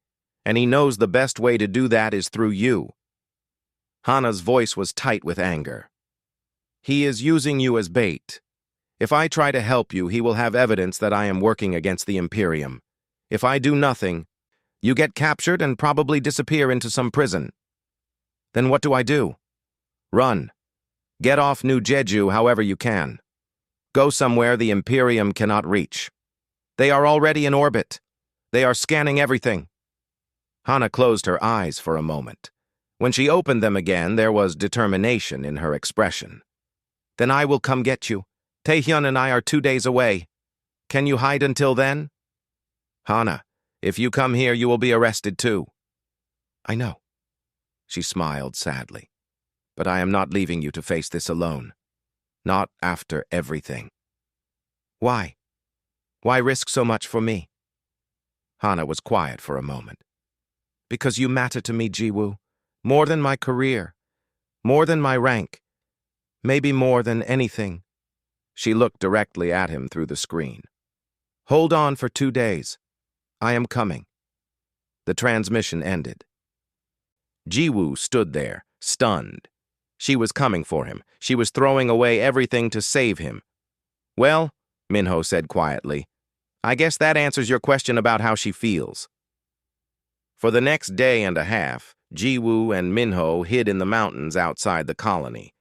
and he knows the best way to do that is through you." Hana's voice was tight with anger. "He is using you as bait. If I try to help you, he will have evidence that I am working against the Imperium. If I do nothing, you get captured and probably disappear into some prison. Then what do I do? Run. Get off New Jeju however you can. Go somewhere the Imperium cannot reach. They are already in orbit. They are scanning everything." Hana closed her eyes for a moment. When she opened them again, there was determination in her expression. "Then I will come get you. Taehyun and I are 2 days away. Can you hide until then?" "Hana, if you come here, you will be arrested too." "I know." She smiled sadly. "But I am not leaving you to face this alone. Not after everything." "Why? Why risk so much for me?" Hana was quiet for a moment. "Because you matter to me, Ji-Woo. More than my career. More than my rank. Maybe more than anything." She looked directly at him through the screen. "Hold on for 2 days. I am coming." The transmission ended. Ji-Woo stood there, stunned. She was coming for him. She was throwing away everything to save him. "Well," Minho said quietly, "I guess that answers your question about how she feels." For the next day and a half, Ji-Woo and Minho hid in the mountains outside the colony.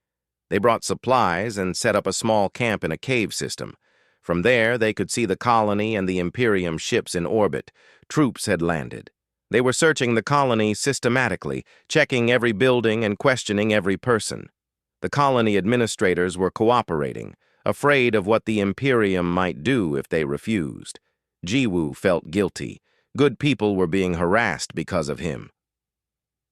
They brought supplies and set up a small camp in a cave system. From there, they could see the colony and the Imperium ships in orbit. Troops had landed. They were searching the colony systematically, checking every building and questioning every person. The colony administrators were cooperating, afraid of what the Imperium might do if they refused. Ji-Woo felt guilty. Good people were being harassed because of him.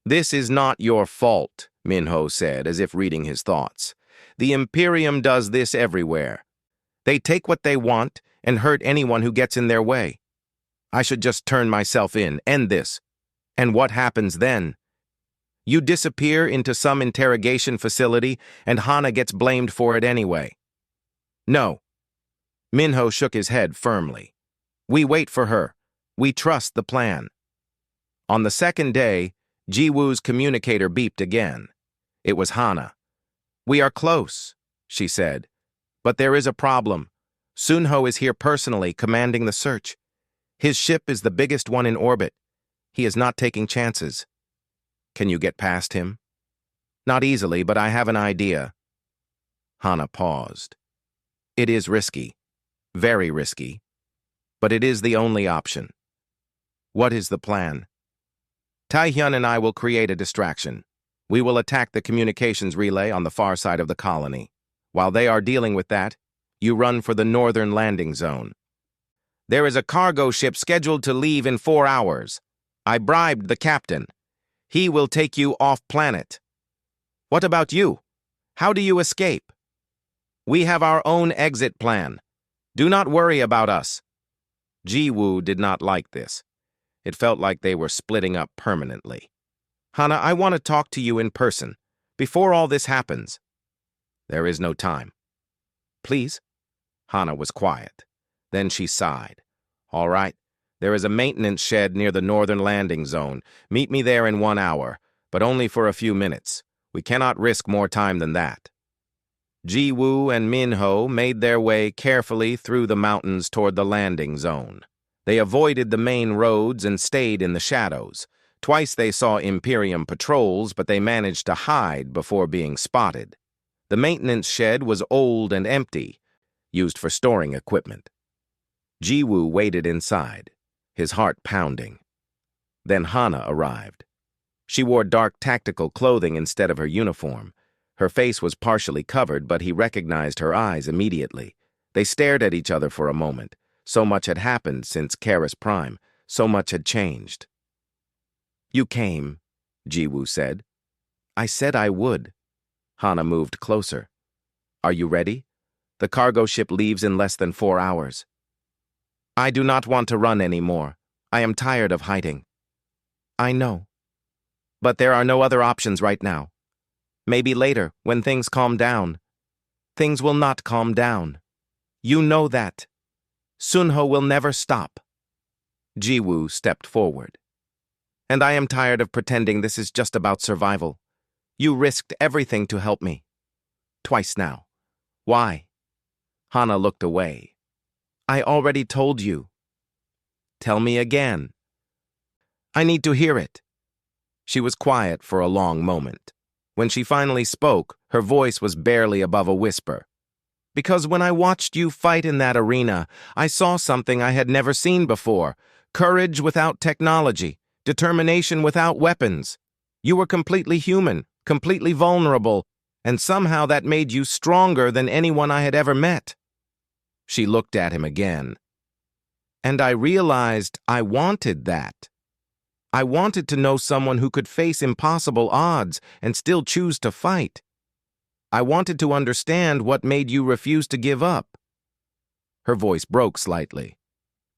"This is not your fault," Minho said, as if reading his thoughts. "The Imperium does this everywhere. They take what they want and hurt anyone who gets in their way. I should just turn myself in, end this. And what happens then? You disappear into some interrogation facility and Hana gets blamed for it anyway." "No." Minho shook his head firmly. "We wait for her. We trust the plan." On the second day, Ji-Woo's communicator beeped again. It was Hana. "We are close," she said. "But there is a problem. Sunho is here personally, commanding the search. His ship is the biggest one in orbit. He is not taking chances." "Can you get past him?" "Not easily, but I have an idea." Hana paused. "It is risky. Very risky. But it is the only option." "What is the plan?" "Taehyun and I will create a distraction. We will attack the communications relay on the far side of the colony. While they are dealing with that, you run for the northern landing zone. There is a cargo ship scheduled to leave in 4 hours. I bribed the captain. He will take you off planet." "What about you? How do you escape?" "We have our own exit plan. Do not worry about us." Ji-Woo did not like this. It felt like they were splitting up permanently. "Hana, I want to talk to you in person, before all this happens." "There is no time." "Please?" Hana was quiet. Then she sighed. "All right, there is a maintenance shed near the northern landing zone. Meet me there in 1 hour, but only for a few minutes. We cannot risk more time than that." Ji-Woo and Minho made their way carefully through the mountains toward the landing zone. They avoided the main roads and stayed in the shadows. Twice they saw Imperium patrols, but they managed to hide before being spotted. The maintenance shed was old and empty, used for storing equipment. Jiwoo waited inside, his heart pounding. Then Hana arrived. She wore dark tactical clothing instead of her uniform. Her face was partially covered, but he recognized her eyes immediately. They stared at each other for a moment. So much had happened since Karis Prime. So much had changed. "You came," Jiwoo said. "I said I would." Hana moved closer. "Are you ready? The cargo ship leaves in less than 4 hours." "I do not want to run anymore. I am tired of hiding." "I know. But there are no other options right now. Maybe later, when things calm down." "Things will not calm down. You know that. Sunho will never stop." Jiwoo stepped forward. "And I am tired of pretending this is just about survival. You risked everything to help me. Twice now. Why?" Hana looked away. "I already told you." "Tell me again." "I need to hear it." She was quiet for a long moment. When she finally spoke, her voice was barely above a whisper. "Because when I watched you fight in that arena, I saw something I had never seen before. Courage without technology, determination without weapons. You were completely human, completely vulnerable, and somehow that made you stronger than anyone I had ever met." She looked at him again. "And I realized I wanted that. I wanted to know someone who could face impossible odds and still choose to fight. I wanted to understand what made you refuse to give up." Her voice broke slightly.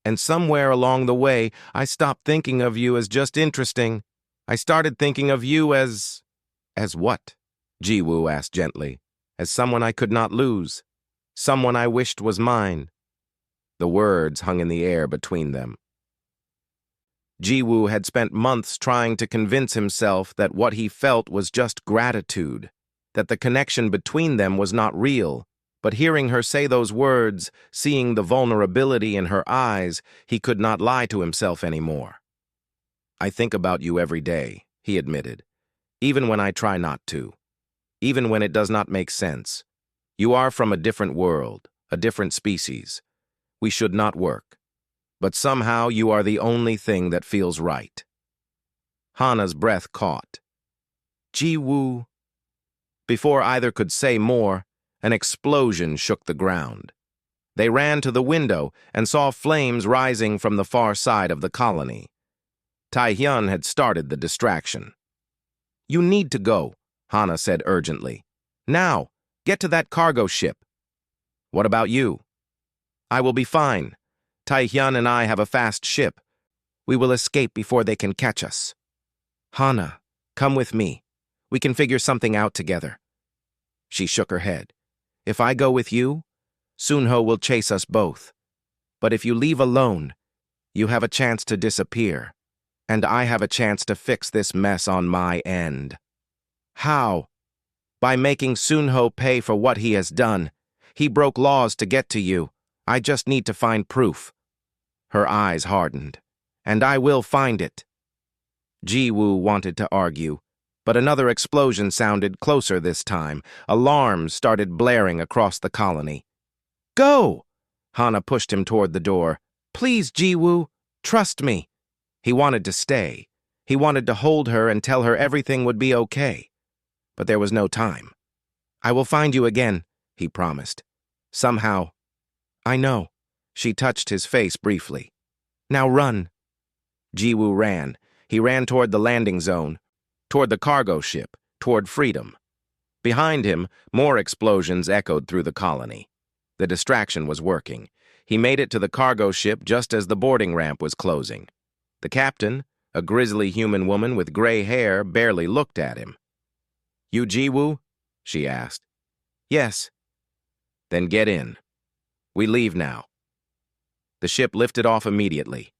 "And somewhere along the way, I stopped thinking of you as just interesting. I started thinking of you as..." "As what?" Jiwoo asked gently. "As someone I could not lose. Someone I wished was mine." The words hung in the air between them. Jiwoo had spent months trying to convince himself that what he felt was just gratitude, that the connection between them was not real, but hearing her say those words, seeing the vulnerability in her eyes, he could not lie to himself anymore. "I think about you every day," he admitted, "even when I try not to, even when it does not make sense. You are from a different world, a different species. We should not work. But somehow you are the only thing that feels right." Hana's breath caught. "Jiwoo." Before either could say more, an explosion shook the ground. They ran to the window and saw flames rising from the far side of the colony. Taehyun had started the distraction. "You need to go," Hana said urgently. "Now, get to that cargo ship." "What about you?" "I will be fine. Taehyun and I have a fast ship. We will escape before they can catch us." "Hana, come with me. We can figure something out together." She shook her head. "If I go with you, Sunho will chase us both. But if you leave alone, you have a chance to disappear, and I have a chance to fix this mess on my end." "How?" "By making Sunho pay for what he has done. He broke laws to get to you. I just need to find proof." Her eyes hardened. "And I will find it." Jiwoo wanted to argue, but another explosion sounded closer this time. Alarms started blaring across the colony. "Go!" Hana pushed him toward the door. "Please, Jiwoo, trust me." He wanted to stay. He wanted to hold her and tell her everything would be okay. But there was no time. "I will find you again," he promised. "Somehow." "I know." She touched his face briefly. "Now run." Jiwoo ran. He ran toward the landing zone, toward the cargo ship, toward freedom. Behind him, more explosions echoed through the colony. The distraction was working. He made it to the cargo ship just as the boarding ramp was closing. The captain, a grisly human woman with gray hair, barely looked at him. "You Jiwoo?" she asked. "Yes." "Then get in. We leave now." The ship lifted off immediately.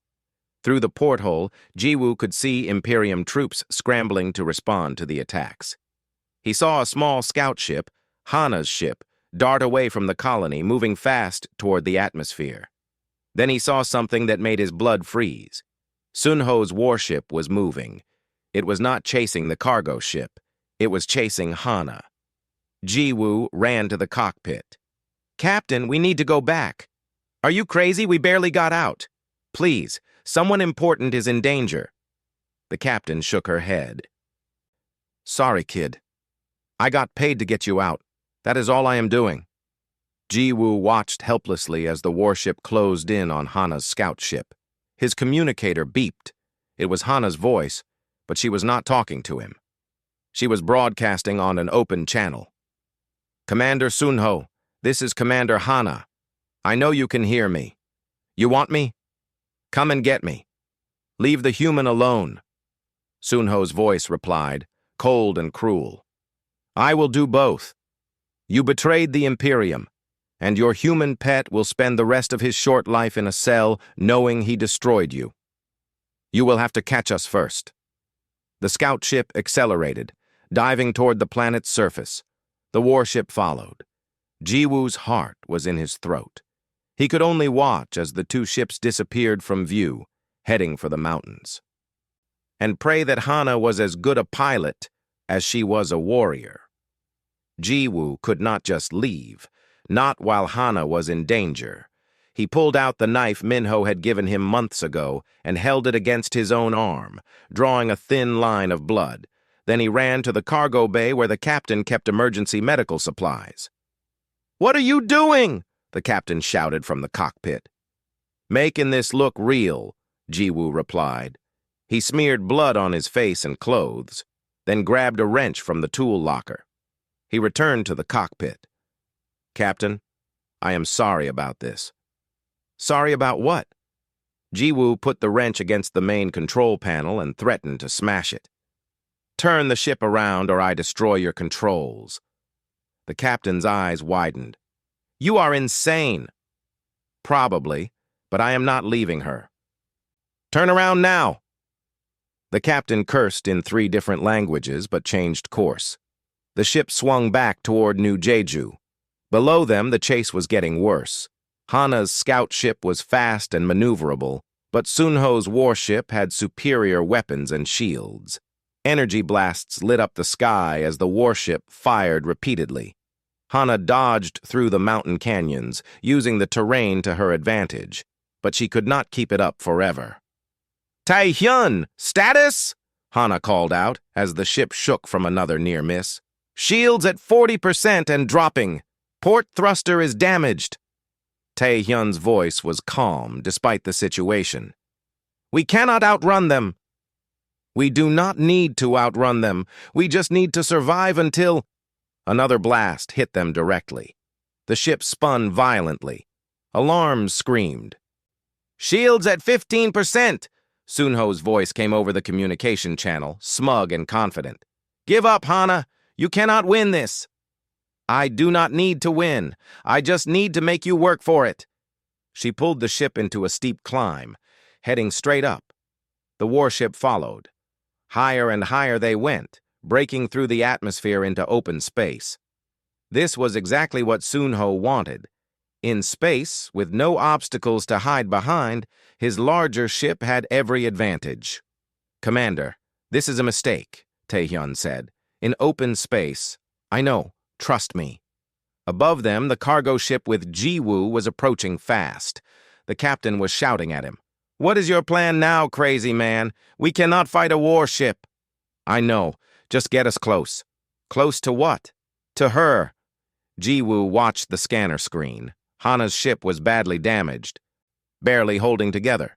Through the porthole, Jiwoo could see Imperium troops scrambling to respond to the attacks. He saw a small scout ship, Hana's ship, dart away from the colony, moving fast toward the atmosphere. Then he saw something that made his blood freeze. Sunho's warship was moving. It was not chasing the cargo ship. It was chasing Hana. Jiwoo ran to the cockpit. "Captain, we need to go back." "Are you crazy? We barely got out." "Please, someone important is in danger." The captain shook her head. "Sorry, kid. I got paid to get you out. That is all I am doing." Jiwoo watched helplessly as the warship closed in on Hana's scout ship. His communicator beeped. It was Hana's voice, but she was not talking to him. She was broadcasting on an open channel. "Commander Sunho, this is Commander Hana. I know you can hear me. You want me? Come and get me. Leave the human alone." Sunho's voice replied, cold and cruel. "I will do both. You betrayed the Imperium, and your human pet will spend the rest of his short life in a cell knowing he destroyed you. You will have to catch us first." The scout ship accelerated, diving toward the planet's surface. The warship followed. Jiwoo's heart was in his throat. He could only watch as the two ships disappeared from view, heading for the mountains. And pray that Hana was as good a pilot as she was a warrior. Jiwoo could not just leave, not while Hana was in danger. He pulled out the knife Minho had given him months ago and held it against his own arm, drawing a thin line of blood. Then he ran to the cargo bay where the captain kept emergency medical supplies. "What are you doing?" the captain shouted from the cockpit. "Making this look real," Jiwoo replied. He smeared blood on his face and clothes, then grabbed a wrench from the tool locker. He returned to the cockpit. "Captain, I am sorry about this." "Sorry about what?" Jiwoo put the wrench against the main control panel and threatened to smash it. "Turn the ship around or I destroy your controls." The captain's eyes widened. "You are insane." "Probably, but I am not leaving her." "Turn around now." The captain cursed in 3 different languages but changed course. The ship swung back toward New Jeju. Below them, the chase was getting worse. Hana's scout ship was fast and maneuverable, but Sunho's warship had superior weapons and shields. Energy blasts lit up the sky as the warship fired repeatedly. Hana dodged through the mountain canyons, using the terrain to her advantage, but she could not keep it up forever. "Taehyun, status?" Hana called out as the ship shook from another near miss. "Shields at 40% and dropping. Port thruster is damaged." Taehyun's voice was calm despite the situation. "We cannot outrun them." "We do not need to outrun them. We just need to survive until—" Another blast hit them directly. The ship spun violently. Alarms screamed. "Shields at 15%! Sunho's voice came over the communication channel, smug and confident. "Give up, Hana. You cannot win this." "I do not need to win. I just need to make you work for it." She pulled the ship into a steep climb, heading straight up. The warship followed. Higher and higher they went, breaking through the atmosphere into open space. This was exactly what Sunho wanted. In space, with no obstacles to hide behind, his larger ship had every advantage. "Commander, this is a mistake," Taehyun said. "In open space, I know, trust me." Above them, the cargo ship with Jiwoo was approaching fast. The captain was shouting at him. "What is your plan now, crazy man? We cannot fight a warship." "I know. Just get us close." "Close to what?" "To her." Jiwoo watched the scanner screen. Hana's ship was badly damaged, barely holding together.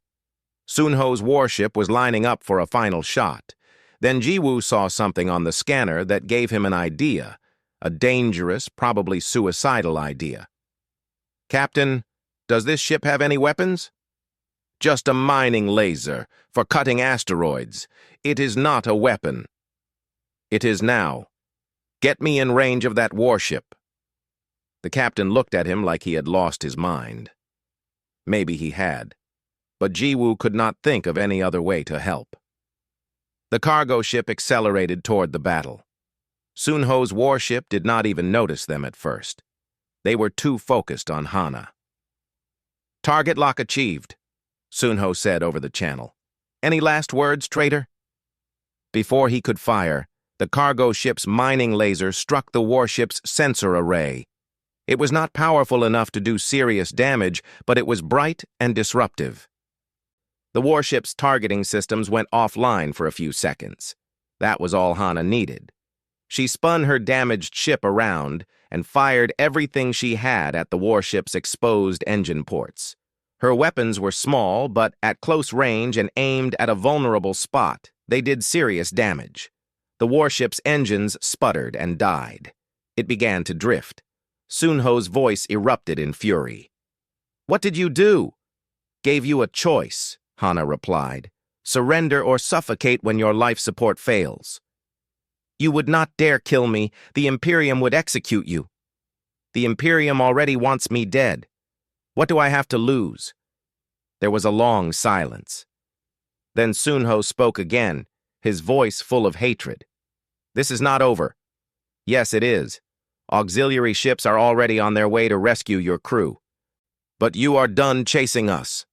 Sunho's warship was lining up for a final shot. Then Jiwoo saw something on the scanner that gave him an idea, a dangerous, probably suicidal idea. "Captain, does this ship have any weapons?" "Just a mining laser for cutting asteroids. It is not a weapon." "It is now. Get me in range of that warship." The captain looked at him like he had lost his mind. Maybe he had, but Jiwoo could not think of any other way to help. The cargo ship accelerated toward the battle. Sunho's warship did not even notice them at first. They were too focused on Hana. "Target lock achieved," Sunho said over the channel. "Any last words, traitor?" Before he could fire, the cargo ship's mining laser struck the warship's sensor array. It was not powerful enough to do serious damage, but it was bright and disruptive. The warship's targeting systems went offline for a few seconds. That was all Hana needed. She spun her damaged ship around and fired everything she had at the warship's exposed engine ports. Her weapons were small, but at close range and aimed at a vulnerable spot, they did serious damage. The warship's engines sputtered and died. It began to drift. Sunho's voice erupted in fury. "What did you do?" "Gave you a choice," Hana replied. "Surrender or suffocate when your life support fails." "You would not dare kill me. The Imperium would execute you." "The Imperium already wants me dead. What do I have to lose?" There was a long silence. Then Sunho spoke again, his voice full of hatred. "This is not over." "Yes, it is. Auxiliary ships are already on their way to rescue your crew. But you are done chasing us."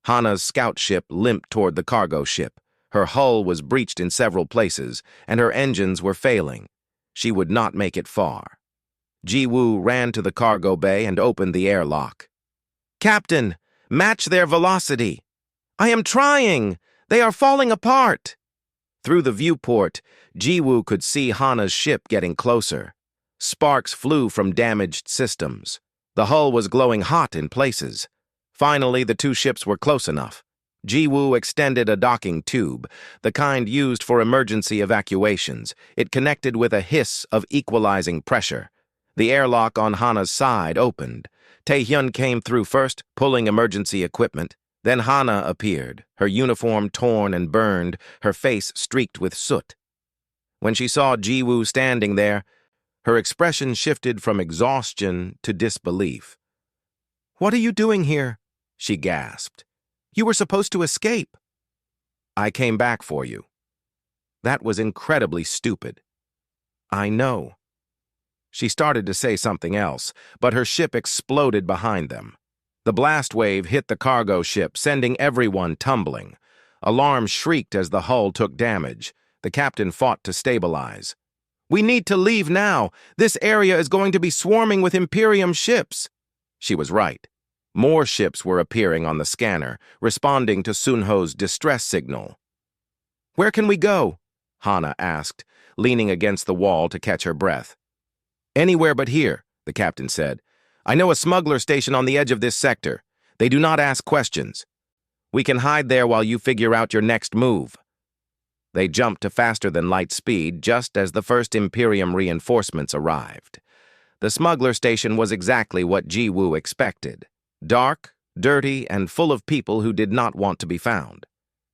Hana's scout ship limped toward the cargo ship. Her hull was breached in several places, and her engines were failing. She would not make it far. Jiwoo ran to the cargo bay and opened the airlock. "Captain, match their velocity." "I am trying! They are falling apart!" Through the viewport, Jiwoo could see Hana's ship getting closer. Sparks flew from damaged systems. The hull was glowing hot in places. Finally, the two ships were close enough. Jiwoo extended a docking tube, the kind used for emergency evacuations. It connected with a hiss of equalizing pressure. The airlock on Hana's side opened. Taehyun came through first, pulling emergency equipment. Then Hana appeared, her uniform torn and burned, her face streaked with soot. When she saw Jiwoo standing there, her expression shifted from exhaustion to disbelief. "What are you doing here?" she gasped. "You were supposed to escape." "I came back for you." That was incredibly stupid. "I know." She started to say something else, but her ship exploded behind them. The blast wave hit the cargo ship, sending everyone tumbling. Alarms shrieked as the hull took damage. The captain fought to stabilize. "We need to leave now. This area is going to be swarming with Imperium ships." She was right. More ships were appearing on the scanner, responding to Sunho's distress signal. "Where can we go?" Hana asked, leaning against the wall to catch her breath. "Anywhere but here," the captain said. "I know a smuggler station on the edge of this sector. They do not ask questions. We can hide there while you figure out your next move." They jumped to faster-than-light speed just as the first Imperium reinforcements arrived. The smuggler station was exactly what Jiwoo expected. Dark, dirty, and full of people who did not want to be found.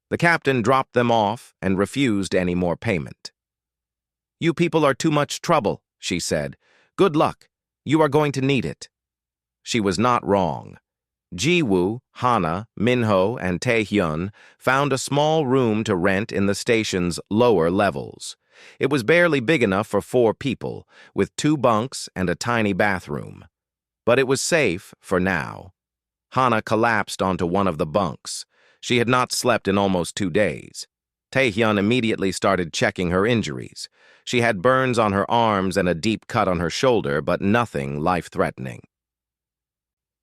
The captain dropped them off and refused any more payment. "You people are too much trouble," she said. "Good luck. You are going to need it." She was not wrong. Jiwoo, Hana, Minho, and Taehyun found a small room to rent in the station's lower levels. It was barely big enough for 4 people, with 2 bunks and a tiny bathroom. But it was safe for now. Hana collapsed onto one of the bunks. She had not slept in almost 2 days. Taehyun immediately started checking her injuries. She had burns on her arms and a deep cut on her shoulder, but nothing life-threatening.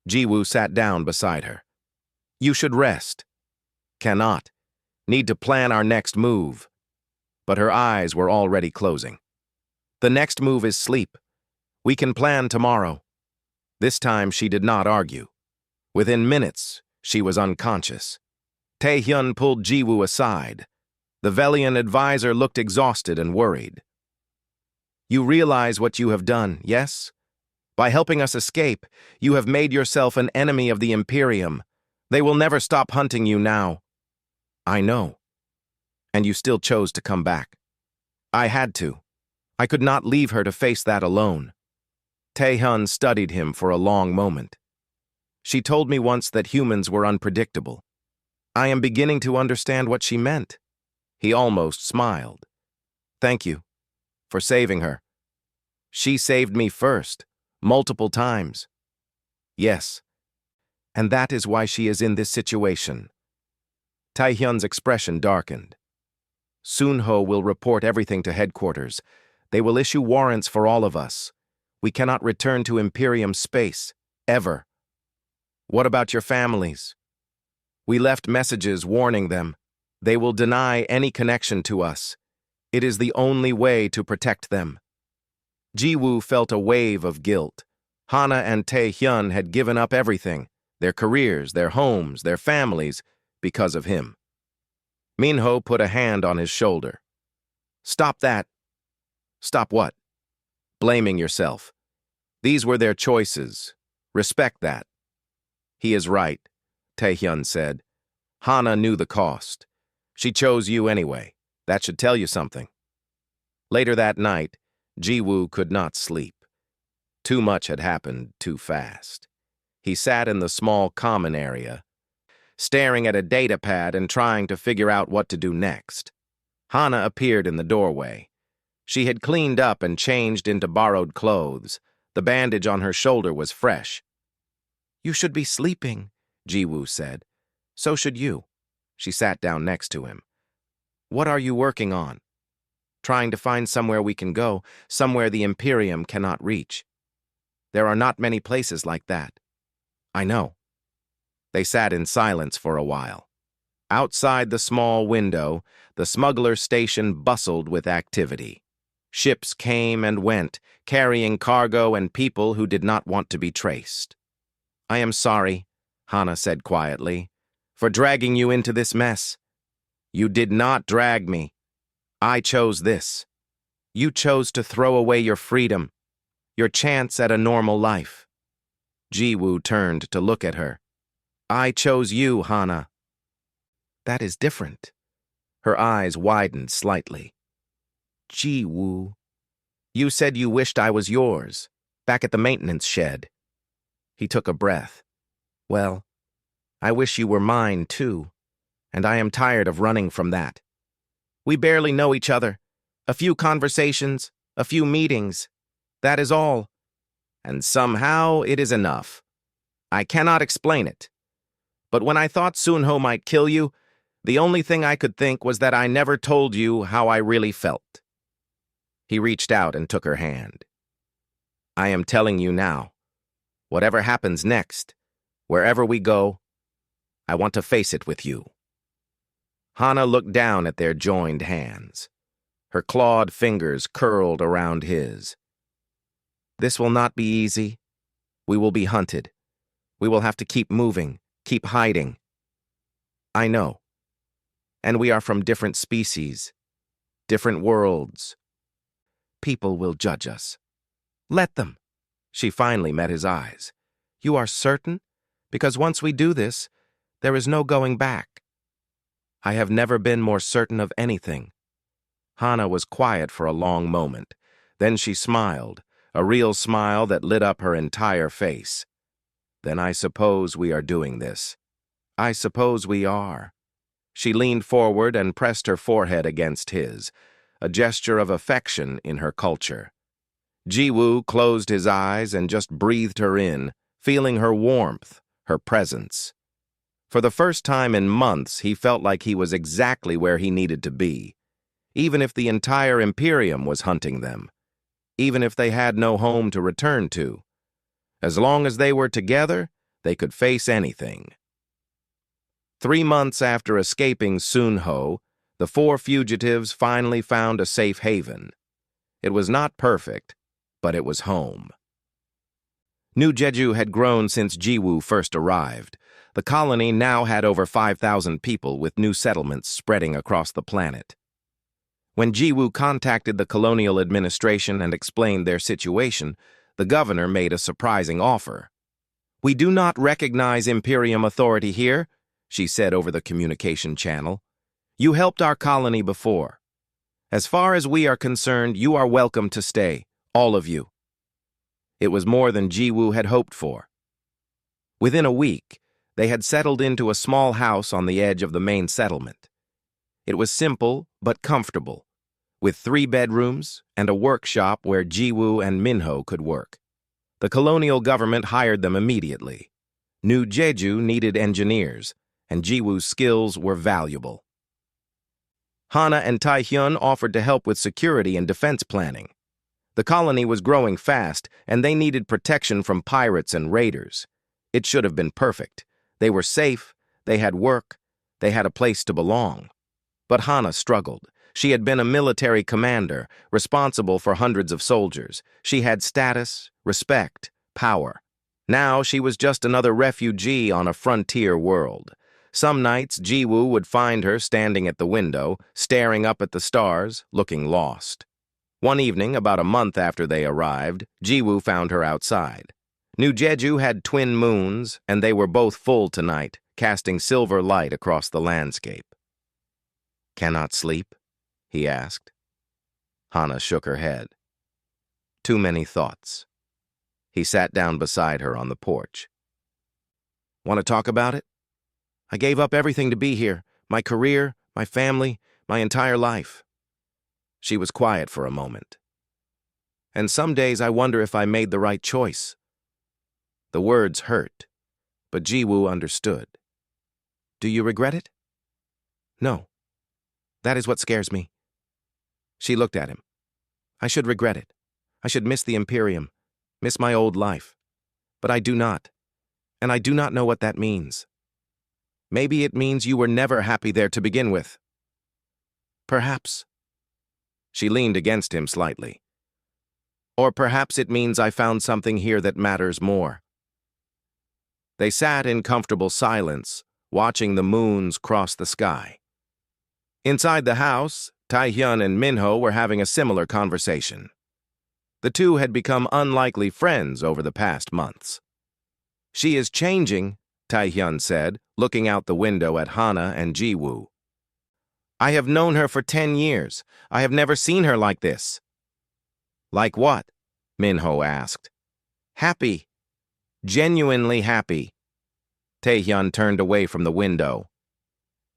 Jiwoo sat down beside her. "You should rest." "Cannot. Need to plan our next move." But her eyes were already closing. "The next move is sleep. We can plan tomorrow." This time she did not argue. Within minutes, she was unconscious. Taehyun pulled Jiwoo aside. The Velian advisor looked exhausted and worried. "You realize what you have done, yes? By helping us escape, you have made yourself an enemy of the Imperium. They will never stop hunting you now." "I know. And you still chose to come back." "I had to. I could not leave her to face that alone." Taehyun studied him for a long moment. "She told me once that humans were unpredictable. I am beginning to understand what she meant." He almost smiled. "Thank you for saving her." "She saved me first, multiple times." "Yes, and that is why she is in this situation." Taehyun's expression darkened. Sunho will report everything to headquarters. They will issue warrants for all of us. We cannot return to Imperium space, ever. What about your families? We left messages warning them. They will deny any connection to us. It is the only way to protect them. Jiwoo felt a wave of guilt. Hana and Taehyun had given up everything, their careers, their homes, their families, because of him. Minho put a hand on his shoulder. Stop that. Stop what? Blaming yourself. These were their choices. Respect that. He is right, Taehyun said. Hana knew the cost. She chose you anyway. That should tell you something. Later that night, Jiwoo could not sleep. Too much had happened too fast. He sat in the small common area, staring at a data pad and trying to figure out what to do next. Hana appeared in the doorway. She had cleaned up and changed into borrowed clothes. The bandage on her shoulder was fresh. You should be sleeping, Jiwoo said. So should you. She sat down next to him. What are you working on? Trying to find somewhere we can go, somewhere the Imperium cannot reach. There are not many places like that. I know. They sat in silence for a while. Outside the small window, the smuggler station bustled with activity. Ships came and went, carrying cargo and people who did not want to be traced. I am sorry, Hana said quietly, for dragging you into this mess. You did not drag me. I chose this. You chose to throw away your freedom, your chance at a normal life. Jiwoo turned to look at her. I chose you, Hana. That is different. Her eyes widened slightly. Jiwoo. You said you wished I was yours, back at the maintenance shed. He took a breath. Well, I wish you were mine, too, and I am tired of running from that. We barely know each other. A few conversations, a few meetings. That is all. And somehow it is enough. I cannot explain it. But when I thought Sunho might kill you, the only thing I could think was that I never told you how I really felt. He reached out and took her hand. I am telling you now. Whatever happens next, wherever we go, I want to face it with you. Hana looked down at their joined hands. Her clawed fingers curled around his. This will not be easy. We will be hunted. We will have to keep moving, keep hiding. I know. And we are from different species, different worlds. People will judge us. Let them. She finally met his eyes. You are certain? Because once we do this, there is no going back. I have never been more certain of anything. Hana was quiet for a long moment. Then she smiled, a real smile that lit up her entire face. Then I suppose we are doing this. I suppose we are. She leaned forward and pressed her forehead against his, a gesture of affection in her culture. Jiwoo closed his eyes and just breathed her in, feeling her warmth, her presence. For the first time in months, he felt like he was exactly where he needed to be, even if the entire Imperium was hunting them, even if they had no home to return to. As long as they were together, they could face anything. 3 months after escaping Sunho, the 4 fugitives finally found a safe haven. It was not perfect, but it was home. New Jeju had grown since Jiwoo first arrived. The colony now had over 5,000 people with new settlements spreading across the planet. When Jiwoo contacted the colonial administration and explained their situation, the governor made a surprising offer. We do not recognize Imperium authority here, she said over the communication channel. You helped our colony before. As far as we are concerned, you are welcome to stay, all of you. It was more than Jiwoo had hoped for. Within a week, they had settled into a small house on the edge of the main settlement. It was simple but comfortable, with 3 bedrooms and a workshop where Jiwoo and Minho could work. The colonial government hired them immediately. New Jeju needed engineers, and Jiwoo's skills were valuable. Hana and Taehyun offered to help with security and defense planning. The colony was growing fast, and they needed protection from pirates and raiders. It should have been perfect. They were safe, they had work, they had a place to belong. But Hana struggled. She had been a military commander, responsible for hundreds of soldiers. She had status, respect, power. Now she was just another refugee on a frontier world. Some nights, Jiwoo would find her standing at the window, staring up at the stars, looking lost. One evening, about a month after they arrived, Jiwoo found her outside. New Jeju had twin moons, and they were both full tonight, casting silver light across the landscape. "Cannot sleep?" he asked. Hana shook her head. Too many thoughts. He sat down beside her on the porch. "Want to talk about it? I gave up everything to be here, my career, my family, my entire life." She was quiet for a moment. "And some days I wonder if I made the right choice." The words hurt, but Jiwoo understood. "Do you regret it?" "No. That is what scares me." She looked at him. "I should regret it. I should miss the Imperium, miss my old life. But I do not, and I do not know what that means. Maybe it means you were never happy there to begin with." "Perhaps." She leaned against him slightly. "Or perhaps it means I found something here that matters more." They sat in comfortable silence, watching the moons cross the sky. Inside the house, Taehyun and Minho were having a similar conversation. The two had become unlikely friends over the past months. "She is changing," Taehyun said, looking out the window at Hana and Jiwoo. "I have known her for 10 years. I have never seen her like this." "Like what?" Minho asked. "Happy. Genuinely happy." Taehyun turned away from the window.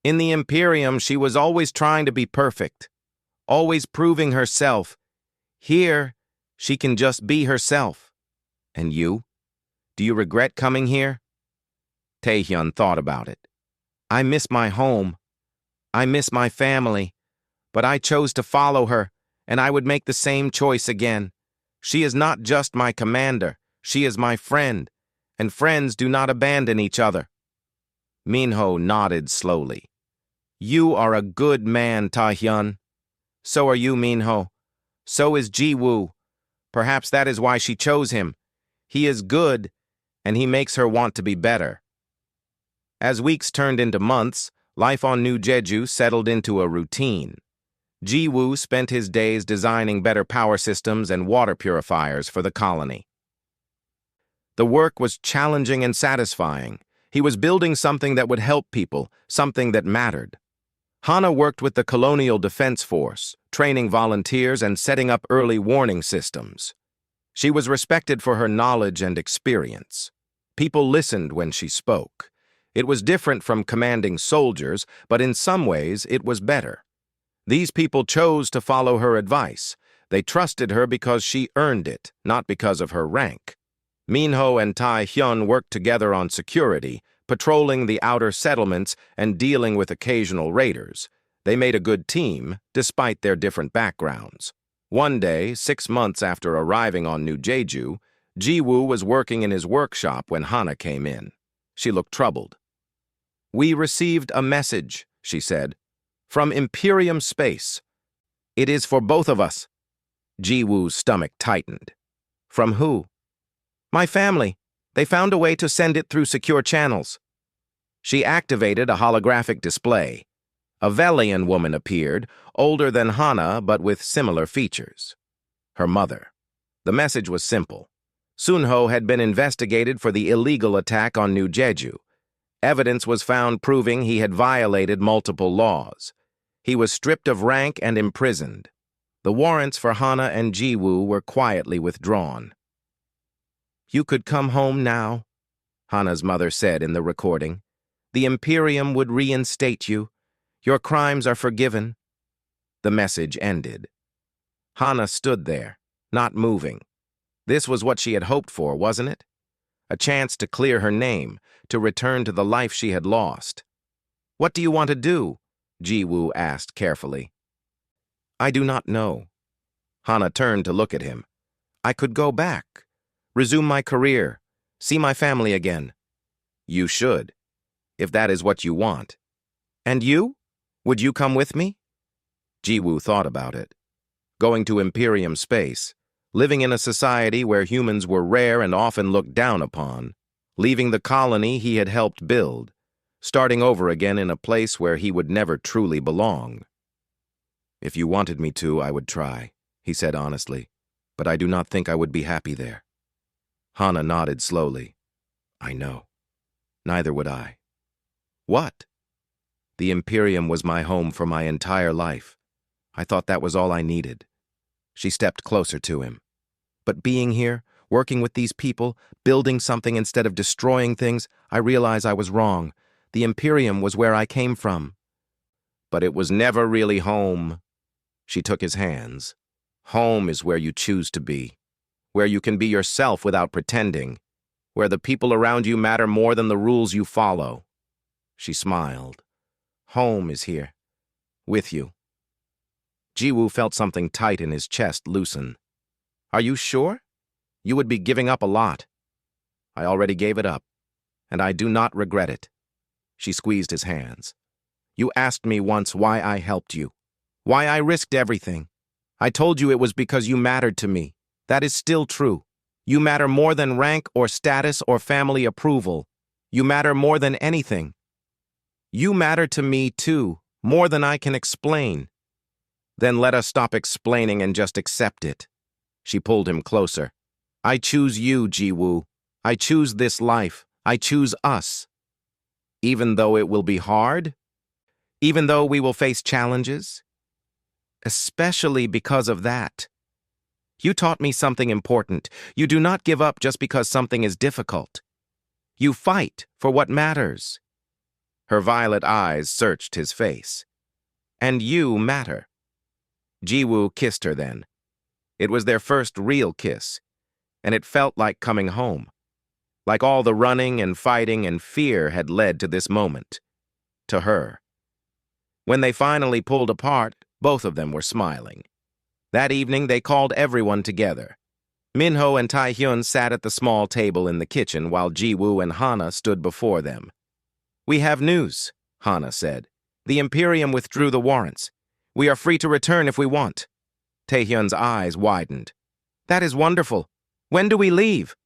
"In the Imperium, she was always trying to be perfect, always proving herself. Here, she can just be herself. And you? Do you regret coming here?" Taehyun thought about it. "I miss my home. I miss my family. But I chose to follow her, and I would make the same choice again. She is not just my commander. She is my friend, and friends do not abandon each other." Minho nodded slowly. "You are a good man, Taehyun. So are you, Minho. So is Jiwoo. Perhaps that is why she chose him. He is good, and he makes her want to be better." As weeks turned into months, life on New Jeju settled into a routine. Jiwoo spent his days designing better power systems and water purifiers for the colony. The work was challenging and satisfying. He was building something that would help people, something that mattered. Hana worked with the Colonial Defense Force, training volunteers and setting up early warning systems. She was respected for her knowledge and experience. People listened when she spoke. It was different from commanding soldiers, but in some ways it was better. These people chose to follow her advice. They trusted her because she earned it, not because of her rank. Minho and Taehyun worked together on security, patrolling the outer settlements and dealing with occasional raiders. They made a good team, despite their different backgrounds. One day, 6 months after arriving on New Jeju, Jiwoo was working in his workshop when Hana came in. She looked troubled. "We received a message," she said, "from Imperium Space. It is for both of us." Jiwoo's stomach tightened. "From who?" "My family. They found a way to send it through secure channels." She activated a holographic display. A Velian woman appeared, older than Hana but with similar features. Her mother. The message was simple. Sunho had been investigated for the illegal attack on New Jeju. Evidence was found proving he had violated multiple laws. He was stripped of rank and imprisoned. The warrants for Hana and Jiwoo were quietly withdrawn. "You could come home now," Hana's mother said in the recording. "The Imperium would reinstate you. Your crimes are forgiven." The message ended. Hana stood there, not moving. This was what she had hoped for, wasn't it? A chance to clear her name, to return to the life she had lost. "What do you want to do?" Ji-woo asked carefully. I do not know. Hana turned to look at him. I could go back, resume my career, see my family again. You should, if that is what you want. And you? Would you come with me? Ji-woo thought about it. Going to Imperium space, living in a society where humans were rare and often looked down upon, leaving the colony he had helped build, starting over again in a place where he would never truly belong. If you wanted me to, I would try, he said honestly, but I do not think I would be happy there. Hana nodded slowly. I know. Neither would I. What? The Imperium was my home for my entire life. I thought that was all I needed. She stepped closer to him. But being here, working with these people, building something instead of destroying things, I realize I was wrong. The Imperium was where I came from. But it was never really home. She took his hands. Home is where you choose to be, where you can be yourself without pretending, where the people around you matter more than the rules you follow. She smiled. Home is here, with you. Ji-woo felt something tight in his chest loosen. Are you sure? You would be giving up a lot. I already gave it up, and I do not regret it. She squeezed his hands. You asked me once why I helped you, why I risked everything. I told you it was because you mattered to me. That is still true. You matter more than rank or status or family approval. You matter more than anything. You matter to me, too, more than I can explain. Then let us stop explaining and just accept it. She pulled him closer. I choose you, Ji-woo. I choose this life. I choose us. Even though it will be hard? Even though we will face challenges? Especially because of that. You taught me something important. You do not give up just because something is difficult. You fight for what matters. Her violet eyes searched his face. And you matter. Ji-woo kissed her then. It was their first real kiss, and it felt like coming home. Like all the running and fighting and fear had led to this moment. To her. When they finally pulled apart, both of them were smiling. That evening, they called everyone together. Minho and Taehyun sat at the small table in the kitchen while Ji-woo and Hana stood before them. We have news, Hana said. The Imperium withdrew the warrants. We are free to return if we want. Taehyun's eyes widened. That is wonderful. When do we leave?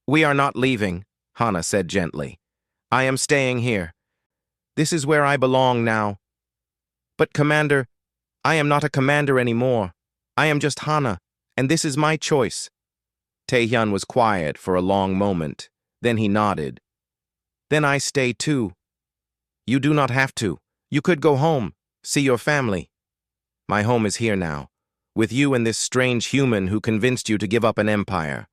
We are not leaving, Hana said gently. I am staying here. This is where I belong now. But Commander, I am not a commander anymore. I am just Hana, and this is my choice. Taehyun was quiet for a long moment. Then he nodded. Then I stay too. You do not have to. You could go home, see your family. My home is here now, with you and this strange human who convinced you to give up an empire.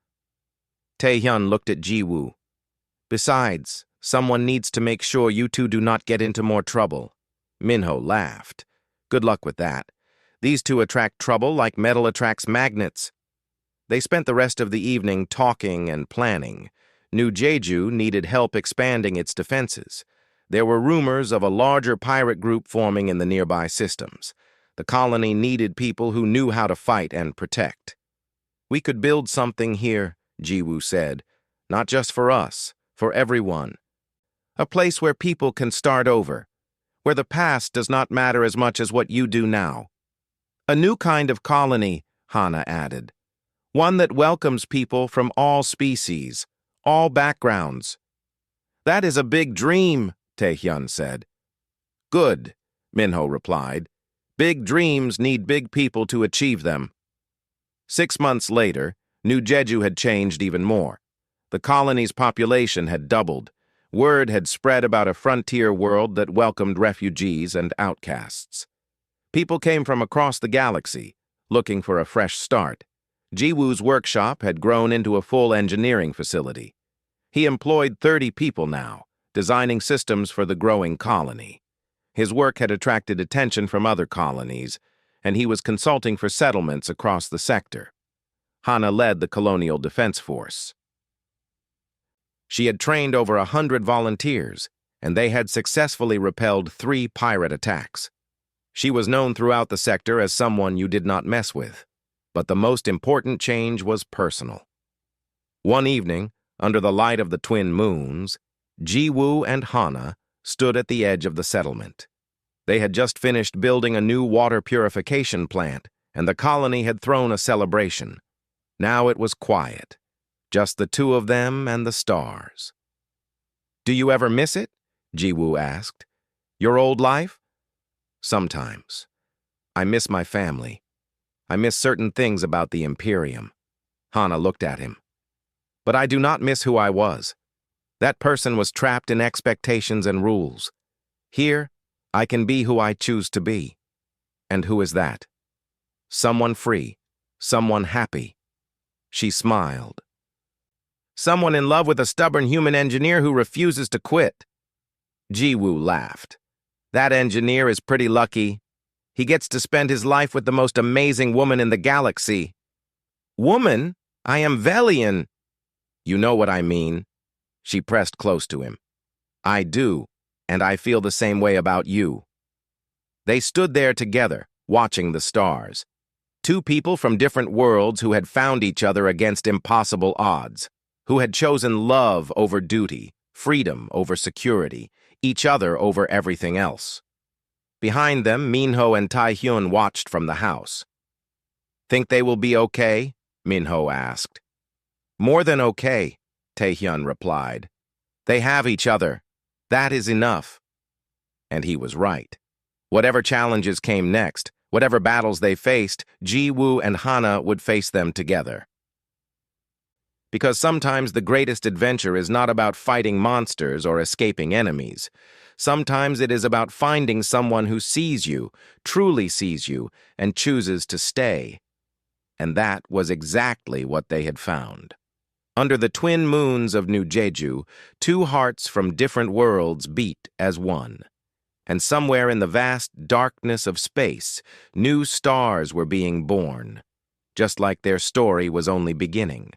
Taehyun looked at Ji-woo. Besides, someone needs to make sure you two do not get into more trouble. Minho laughed. Good luck with that. These two attract trouble like metal attracts magnets. They spent the rest of the evening talking and planning. New Jeju needed help expanding its defenses. There were rumors of a larger pirate group forming in the nearby systems. The colony needed people who knew how to fight and protect. We could build something here, Ji-woo said. Not just for us, for everyone. A place where people can start over, where the past does not matter as much as what you do now. A new kind of colony, Hana added. One that welcomes people from all species, all backgrounds. That is a big dream, Taehyun said. Good, Minho replied. Big dreams need big people to achieve them. 6 months later, New Jeju had changed even more. The colony's population had doubled. Word had spread about a frontier world that welcomed refugees and outcasts. People came from across the galaxy, looking for a fresh start. Ji-woo's workshop had grown into a full engineering facility. He employed 30 people now, designing systems for the growing colony. His work had attracted attention from other colonies, and he was consulting for settlements across the sector. Hana led the Colonial Defense Force. She had trained over 100 volunteers, and they had successfully repelled 3 pirate attacks. She was known throughout the sector as someone you did not mess with. But the most important change was personal. One evening, under the light of the twin moons, Jiwoo and Hana stood at the edge of the settlement. They had just finished building a new water purification plant, and the colony had thrown a celebration. Now it was quiet, just the two of them and the stars. "Do you ever miss it?" Jiwoo asked. "Your old life?" "Sometimes. I miss my family. I miss certain things about the Imperium." Hana looked at him. "But I do not miss who I was. That person was trapped in expectations and rules. Here, I can be who I choose to be." "And who is that?" "Someone free, someone happy." She smiled. "Someone in love with a stubborn human engineer who refuses to quit." Jiwoo laughed. "That engineer is pretty lucky. He gets to spend his life with the most amazing woman in the galaxy." "Woman? I am Velian." "You know what I mean." She pressed close to him. "I do, and I feel the same way about you." They stood there together, watching the stars. Two people from different worlds who had found each other against impossible odds, who had chosen love over duty, freedom over security, each other over everything else. Behind them, Minho and Taehyun watched from the house. "Think they will be okay?" Minho asked. "More than okay," Taehyun replied. "They have each other. That is enough." And he was right. Whatever challenges came next, whatever battles they faced, Jiwoo and Hana would face them together. Because sometimes the greatest adventure is not about fighting monsters or escaping enemies. Sometimes it is about finding someone who sees you, truly sees you, and chooses to stay. And that was exactly what they had found. Under the twin moons of New Jeju, two hearts from different worlds beat as one. And somewhere in the vast darkness of space, new stars were being born, just like their story was only beginning.